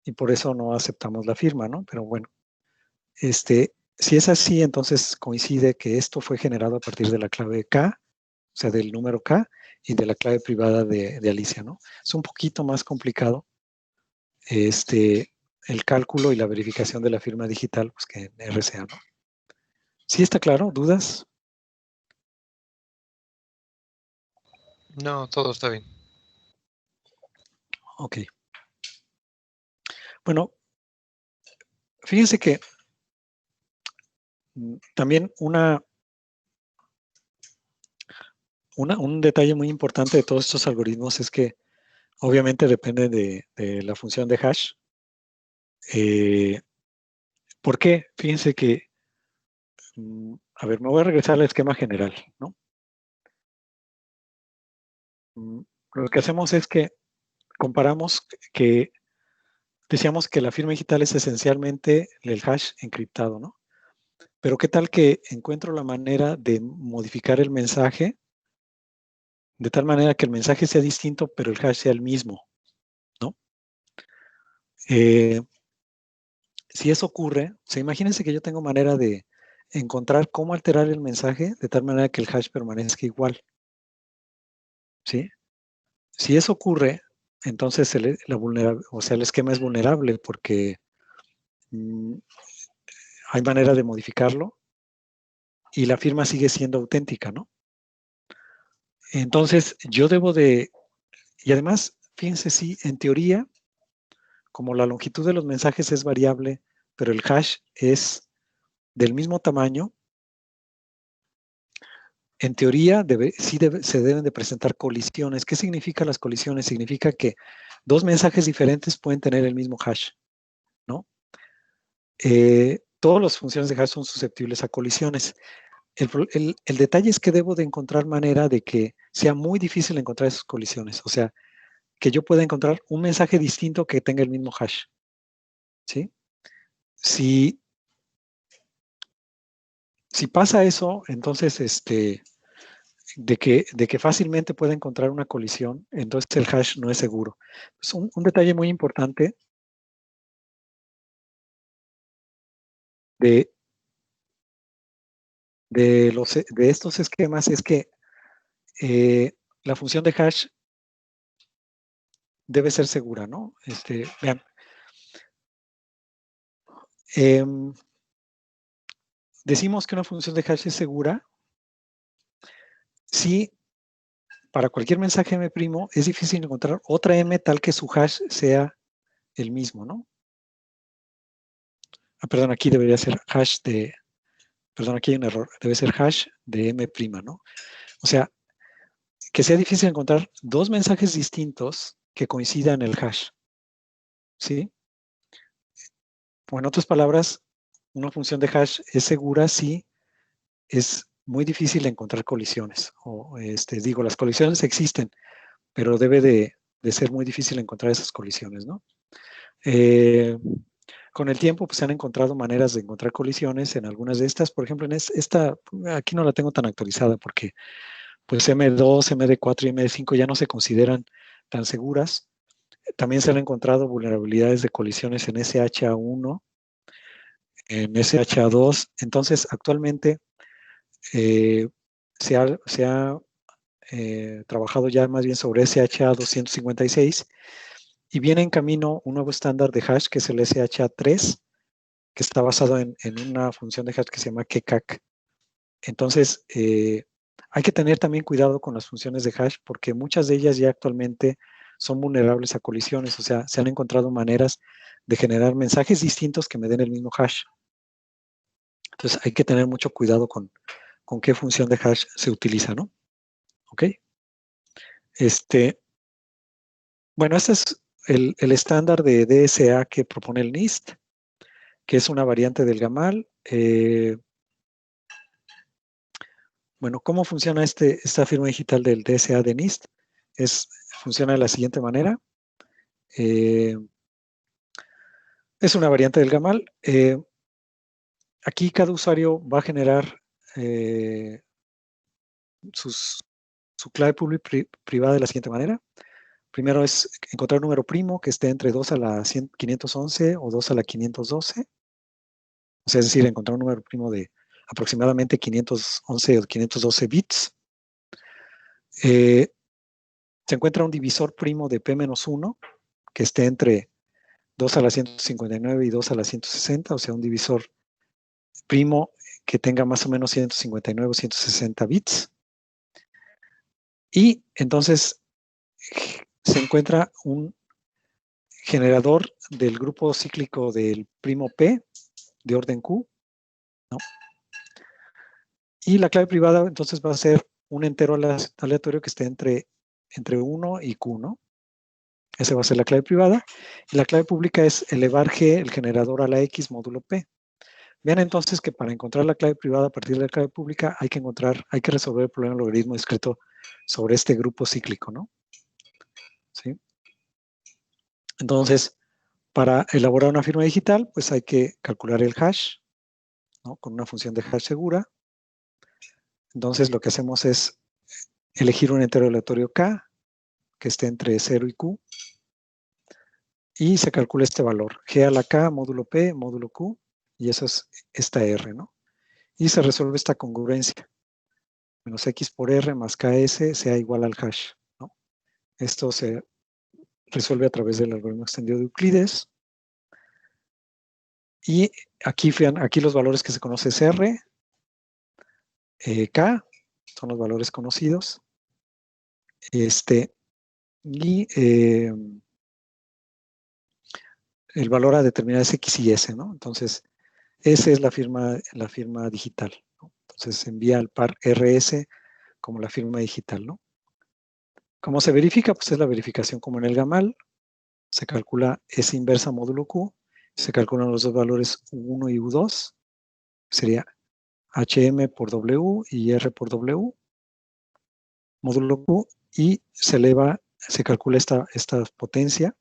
y por eso no aceptamos la firma, ¿no? Pero bueno, si es así, entonces coincide que esto fue generado a partir de la clave K, o sea, del número K y de la clave privada de Alicia, ¿no? Es un poquito más complicado el cálculo y la verificación de la firma digital pues, que en RCA, ¿no? ¿Sí está claro? ¿Dudas? No, todo está bien. Ok. Bueno, fíjense que también un detalle muy importante de todos estos algoritmos es que obviamente depende de la función de hash. ¿Por qué? Fíjense que, a ver, me voy a regresar al esquema general, ¿no? Lo que hacemos es que comparamos que decíamos que la firma digital es esencialmente el hash encriptado, ¿no? Pero ¿qué tal que encuentro la manera de modificar el mensaje de tal manera que el mensaje sea distinto, pero el hash sea el mismo, ¿no? Si eso ocurre, o sea, imagínense que yo tengo manera de encontrar cómo alterar el mensaje de tal manera que el hash permanezca igual, ¿sí? Si eso ocurre, entonces el esquema es vulnerable porque hay manera de modificarlo y la firma sigue siendo auténtica, ¿no? Entonces, yo debo de, y además, fíjense, sí, en teoría, como la longitud de los mensajes es variable, pero el hash es del mismo tamaño, en teoría se deben de presentar colisiones. ¿Qué significan las colisiones? Significa que dos mensajes diferentes pueden tener el mismo hash, ¿no? Todas las funciones de hash son susceptibles a colisiones. El detalle es que debo de encontrar manera de que sea muy difícil encontrar esas colisiones. O sea, que yo pueda encontrar un mensaje distinto que tenga el mismo hash, ¿sí? Si pasa eso, entonces, de que fácilmente pueda encontrar una colisión, entonces el hash no es seguro. Es un detalle muy importante de estos esquemas es que la función de hash debe ser segura, ¿no? Vean. Decimos que una función de hash es segura si para cualquier mensaje M' es difícil encontrar otra M tal que su hash sea el mismo, ¿no? Perdón, aquí debería ser hash de, perdón, aquí hay un error, debe ser hash de M', ¿no? O sea, que sea difícil encontrar dos mensajes distintos que coincidan en el hash, ¿sí? O en otras palabras, una función de hash es segura si es muy difícil encontrar colisiones. O digo, las colisiones existen, pero debe de ser muy difícil encontrar esas colisiones, ¿no? Con el tiempo, pues se han encontrado maneras de encontrar colisiones en algunas de estas. Por ejemplo, en esta, aquí no la tengo tan actualizada porque pues M2, MD4 y MD5 ya no se consideran tan seguras. También se han encontrado vulnerabilidades de colisiones en SHA1, en SHA2. Entonces, actualmente se ha trabajado ya más bien sobre SHA-256 y viene en camino un nuevo estándar de hash que es el SHA-3, que está basado en una función de hash que se llama KECAC. Entonces, hay que tener también cuidado con las funciones de hash porque muchas de ellas ya actualmente son vulnerables a colisiones, o sea, se han encontrado maneras de generar mensajes distintos que me den el mismo hash. Entonces hay que tener mucho cuidado con qué función de hash se utiliza, ¿no? ¿Ok? Bueno, este es el estándar de DSA que propone el NIST, que es una variante del GAMAL. Bueno, ¿cómo funciona esta firma digital del DSA de NIST? Funciona de la siguiente manera. Es una variante del GAMAL. Aquí cada usuario va a generar su clave pública privada de la siguiente manera. Primero es encontrar un número primo que esté entre 2 a la 511 o 2 a la 512. O sea, es decir, encontrar un número primo de aproximadamente 511 o 512 bits. Se encuentra un divisor primo de P-1 que esté entre 2 a la 159 y 2 a la 160, o sea, un divisor primo que tenga más o menos 159 o 160 bits. Y entonces se encuentra un generador del grupo cíclico del primo P de orden Q, ¿no? Y la clave privada entonces va a ser un entero aleatorio que esté entre 1 y Q, ¿no? Esa va a ser la clave privada. Y la clave pública es elevar G, el generador, a la X módulo P. Vean entonces que para encontrar la clave privada a partir de la clave pública hay que resolver el problema del logaritmo discreto sobre este grupo cíclico, ¿no? ¿Sí? Entonces, para elaborar una firma digital, pues hay que calcular el hash, ¿no? Con una función de hash segura. Entonces, lo que hacemos es elegir un entero aleatorio K que esté entre 0 y Q y se calcula este valor, G a la K, módulo P, módulo Q, y eso es esta R, ¿no? Y se resuelve esta congruencia. Menos X por R más KS sea igual al hash, ¿no? Esto se resuelve a través del algoritmo extendido de Euclides. Y aquí los valores que se conoce es R, K, son los valores conocidos. Y el valor a determinar es X y S, ¿no? Entonces, esa es la firma digital, ¿no? Entonces, se envía al par RS como la firma digital, ¿no? ¿Cómo se verifica? Pues es la verificación como en el GAMAL. Se calcula S inversa módulo Q. Se calculan los dos valores U1 y U2. Sería HM por W y R por W. Módulo Q. Y se calcula esta potencia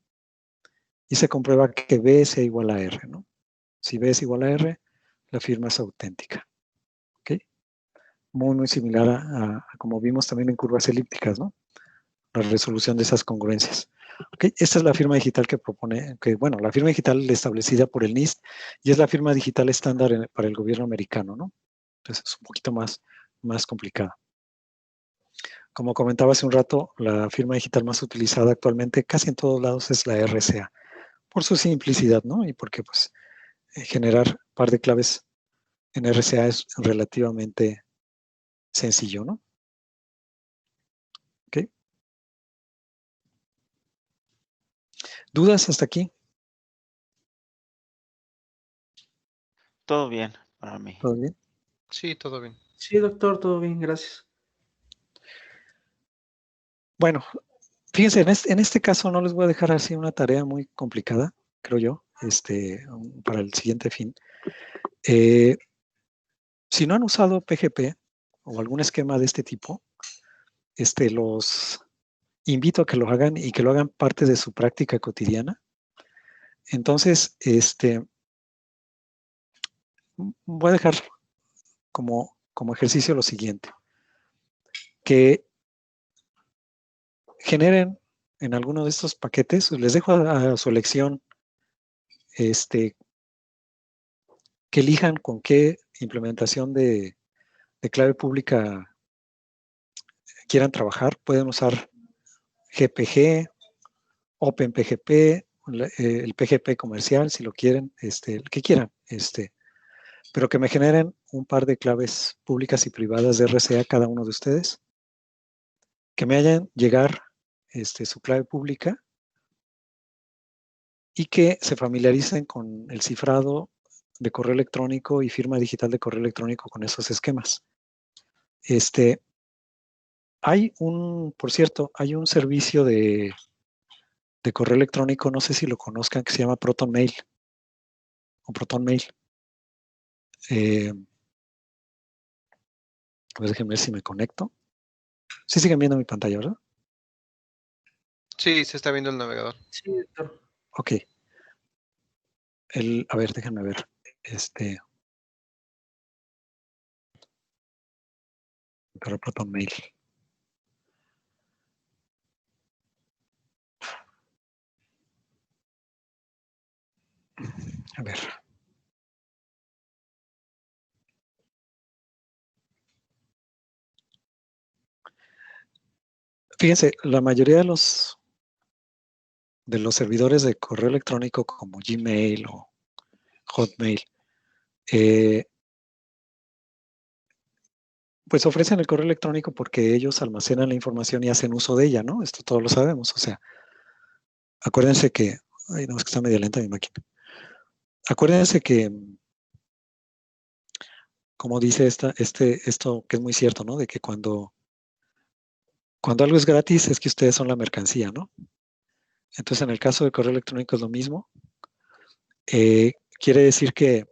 y se comprueba que B sea igual a R, ¿no? Si B es igual a R, la firma es auténtica. ¿Ok? Muy, muy similar a como vimos también en curvas elípticas, ¿no? La resolución de esas congruencias. ¿Okay? Esta es la firma digital que propone, la firma digital establecida por el NIST y es la firma digital estándar para el gobierno americano, ¿no? Entonces es un poquito más complicada. Como comentaba hace un rato, la firma digital más utilizada actualmente casi en todos lados es la RSA, por su simplicidad, ¿no? Y porque pues generar par de claves en RSA es relativamente sencillo, ¿no? ¿Ok? ¿Dudas hasta aquí? Todo bien para mí. ¿Todo bien? Sí, todo bien. Sí, doctor, todo bien, gracias. Bueno, fíjense, en este caso no les voy a dejar así una tarea muy complicada, creo yo, para el siguiente fin. Si no han usado PGP o algún esquema de este tipo, los invito a que lo hagan y que lo hagan parte de su práctica cotidiana. Entonces, voy a dejar como ejercicio lo siguiente, que generen en alguno de estos paquetes, les dejo a su elección, que elijan con qué implementación de clave pública quieran trabajar. Pueden usar GPG, OpenPGP, el PGP comercial, si lo quieren, el que quieran, pero que me generen un par de claves públicas y privadas de RSA cada uno de ustedes, que me hagan llegar su clave pública y que se familiaricen con el cifrado de correo electrónico y firma digital de correo electrónico con esos esquemas. Por cierto, hay un servicio de correo electrónico, no sé si lo conozcan, que se llama Proton Mail o Proton Mail. Pues déjenme ver si me conecto. Sí siguen viendo mi pantalla, ¿verdad? Sí, se está viendo el navegador. Sí, doctor. Ok. A ver, déjenme ver. Para Proton Mail. A ver. Fíjense, la mayoría de los servidores de correo electrónico como Gmail o Hotmail, pues ofrecen el correo electrónico porque ellos almacenan la información y hacen uso de ella, ¿no? Esto todos lo sabemos. O sea, acuérdense que, ay, no, es que está medio lenta mi máquina. Acuérdense que, como dice esto que es muy cierto, ¿no? De que cuando algo es gratis es que ustedes son la mercancía, ¿no? Entonces, en el caso del correo electrónico es lo mismo. Quiere decir que,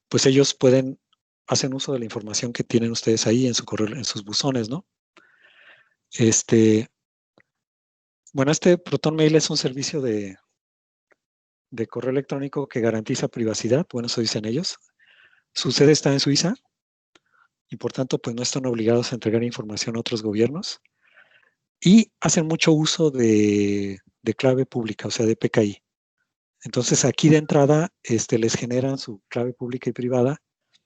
pues ellos hacen uso de la información que tienen ustedes ahí en su correo, en sus buzones, ¿no? Bueno, Proton Mail es un servicio de correo electrónico que garantiza privacidad. Bueno, eso dicen ellos. Su sede está en Suiza y por tanto, pues no están obligados a entregar información a otros gobiernos y hacen mucho uso de clave pública, o sea, de PKI. Entonces, aquí de entrada, les generan su clave pública y privada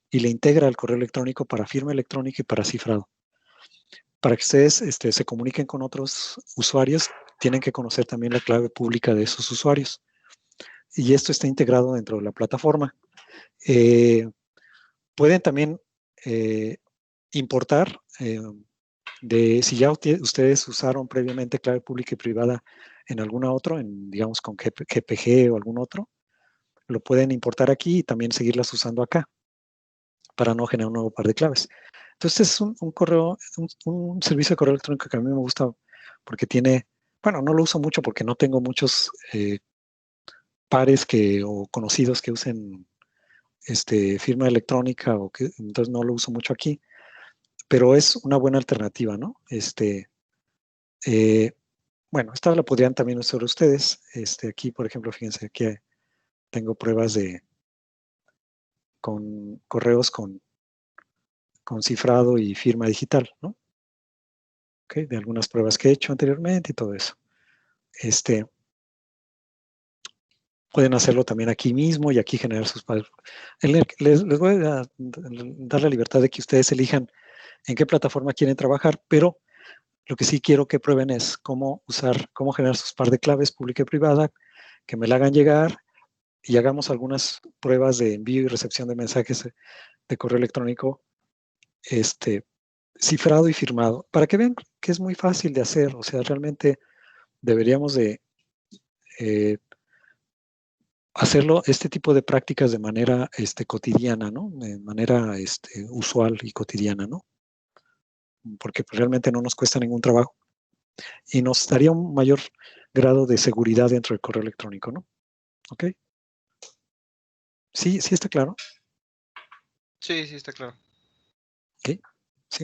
y le integra al correo electrónico para firma electrónica y para cifrado. Para que ustedes se comuniquen con otros usuarios, tienen que conocer también la clave pública de esos usuarios. Y esto está integrado dentro de la plataforma. Pueden también importar, si ya ustedes usaron previamente clave pública y privada en alguna otra, digamos con GPG o algún otro, lo pueden importar aquí y también seguirlas usando acá para no generar un nuevo par de claves. Entonces es un servicio de correo electrónico que a mí me gusta porque tiene, bueno, no lo uso mucho porque no tengo muchos pares o conocidos que usen firma electrónica entonces no lo uso mucho aquí, pero es una buena alternativa, ¿no? Bueno, esta la podrían también usar ustedes. Aquí, por ejemplo, fíjense, aquí tengo pruebas con correos con cifrado y firma digital, ¿no? Okay, de algunas pruebas que he hecho anteriormente y todo eso. Pueden hacerlo también aquí mismo y aquí generar sus padres. Les voy a dar la libertad de que ustedes elijan en qué plataforma quieren trabajar, pero lo que sí quiero que prueben es cómo generar sus par de claves pública y privada, que me la hagan llegar y hagamos algunas pruebas de envío y recepción de mensajes de correo electrónico cifrado y firmado, para que vean que es muy fácil de hacer. O sea, realmente deberíamos de hacerlo, este tipo de prácticas de manera cotidiana, ¿no? De manera usual y cotidiana, ¿no? Porque realmente no nos cuesta ningún trabajo y nos daría un mayor grado de seguridad dentro del correo electrónico, ¿no? ¿Ok? Sí, sí está claro. Sí, sí está claro. Ok, sí.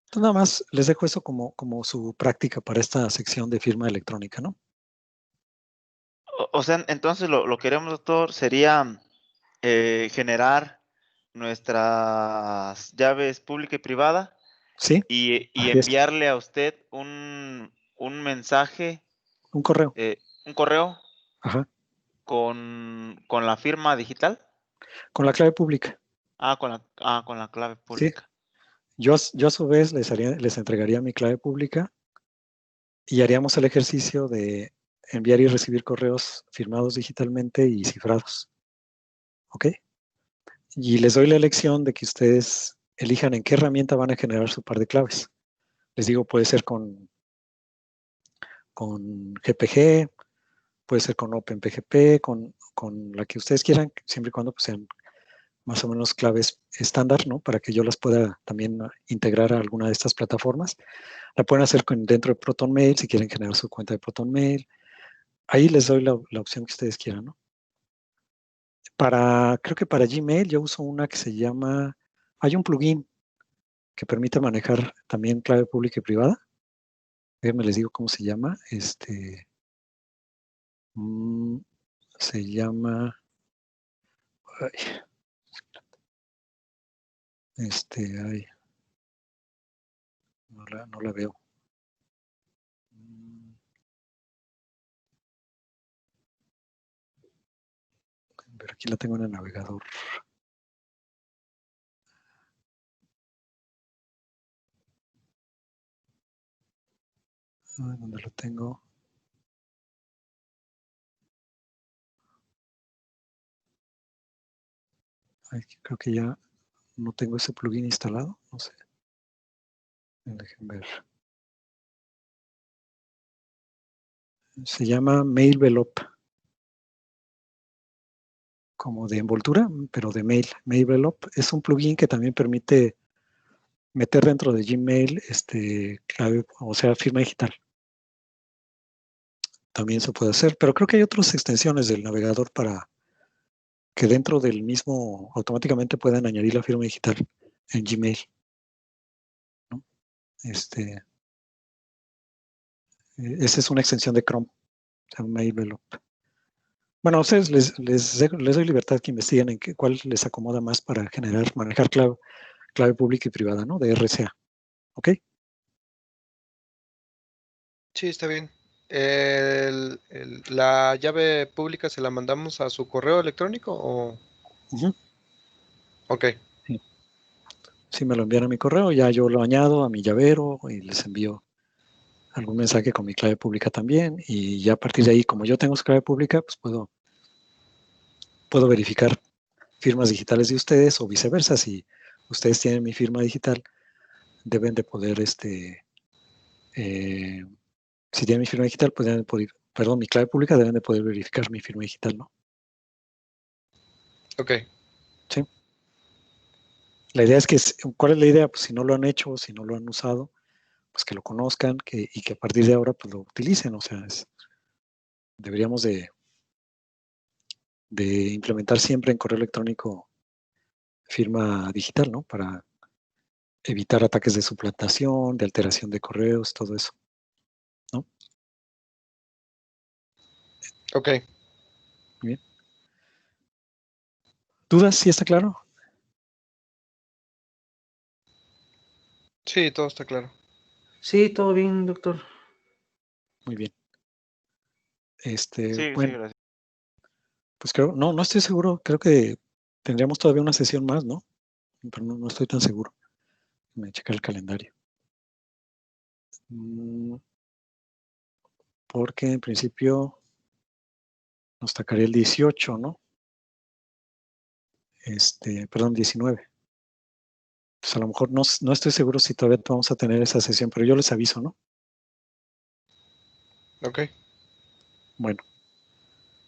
Entonces nada más les dejo eso como su práctica para esta sección de firma electrónica, ¿no? O sea, entonces lo que queremos, doctor, sería generar nuestras llaves pública y privada Sí, y así es. enviarle a usted un mensaje, Un correo. un correo Ajá. con la firma digital. Con la clave pública. Con la clave Sí. pública. Yo a su vez les entregaría mi clave pública y haríamos el ejercicio de enviar y recibir correos firmados digitalmente y cifrados. ¿Ok? Y les doy la elección de que ustedes elijan en qué herramienta van a generar su par de claves. Les digo, puede ser con GPG, puede ser con OpenPGP, con la que ustedes quieran, siempre y cuando pues, sean más o menos claves estándar, ¿no? Para que yo las pueda también integrar a alguna de estas plataformas. La pueden hacer dentro de ProtonMail, si quieren generar su cuenta de ProtonMail. Ahí les doy la opción que ustedes quieran, ¿no? Creo que para Gmail yo uso una que se llama, hay un plugin que permite manejar también clave pública y privada. Déjenme les digo cómo se llama. Se llama, ay, no la veo. Pero aquí la tengo en el navegador. ¿Dónde lo tengo? Ay, creo que ya no tengo ese plugin instalado. No sé. Dejen ver. Se llama Mailvelop. Como de envoltura, pero de mail. Mailvelop es un plugin que también permite meter dentro de Gmail clave, o sea, firma digital. También se puede hacer, pero creo que hay otras extensiones del navegador para que dentro del mismo automáticamente puedan añadir la firma digital en Gmail, ¿no? Esa es una extensión de Chrome, se llama Mailvelop. Bueno, a ustedes les doy libertad que investiguen en cuál les acomoda más para manejar clave pública y privada, ¿no? De RSA. ¿Ok? Sí, está bien. ¿La llave pública se la mandamos a su correo electrónico o...? Uh-huh. Ok. Sí. Si me lo envían a mi correo, ya yo lo añado a mi llavero y les envío algún mensaje con mi clave pública también. Y ya a partir de ahí, como yo tengo su clave pública, pues puedo verificar firmas digitales de ustedes o viceversa. Si ustedes tienen mi firma digital, deben de poder, si tienen mi firma digital, pues deben de poder, mi clave pública, deben de poder verificar mi firma digital, ¿no? Ok. Sí. La idea es que, ¿cuál es la idea? Pues si no lo han hecho, si no lo han usado, pues que lo conozcan y que a partir de ahora pues lo utilicen. O sea, deberíamos de implementar siempre en correo electrónico firma digital, ¿no? Para evitar ataques de suplantación, de alteración de correos, todo eso, ¿no? Ok. Muy bien. ¿Dudas? ¿Sí está claro? Sí, todo está claro. Sí, todo bien, doctor. Muy bien. Sí, Bueno, gracias. pues creo, no estoy seguro, creo que tendríamos todavía una sesión más, ¿no? Pero no estoy tan seguro. Me checar el calendario. Porque en principio nos tocaría el 18, ¿no? Perdón, 19. Pues a lo mejor no estoy seguro si todavía vamos a tener esa sesión, pero yo les aviso, ¿no? Ok. Bueno,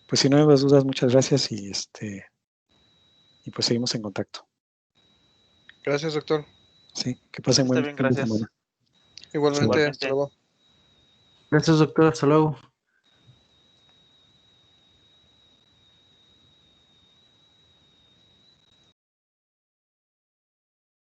pues si no hay más dudas, muchas gracias y pues seguimos en contacto. Gracias, doctor. Sí, que pasen Está buen bien, fin de gracias. semana. Igualmente, hasta Igualmente. luego. Gracias, doctor. Hasta luego.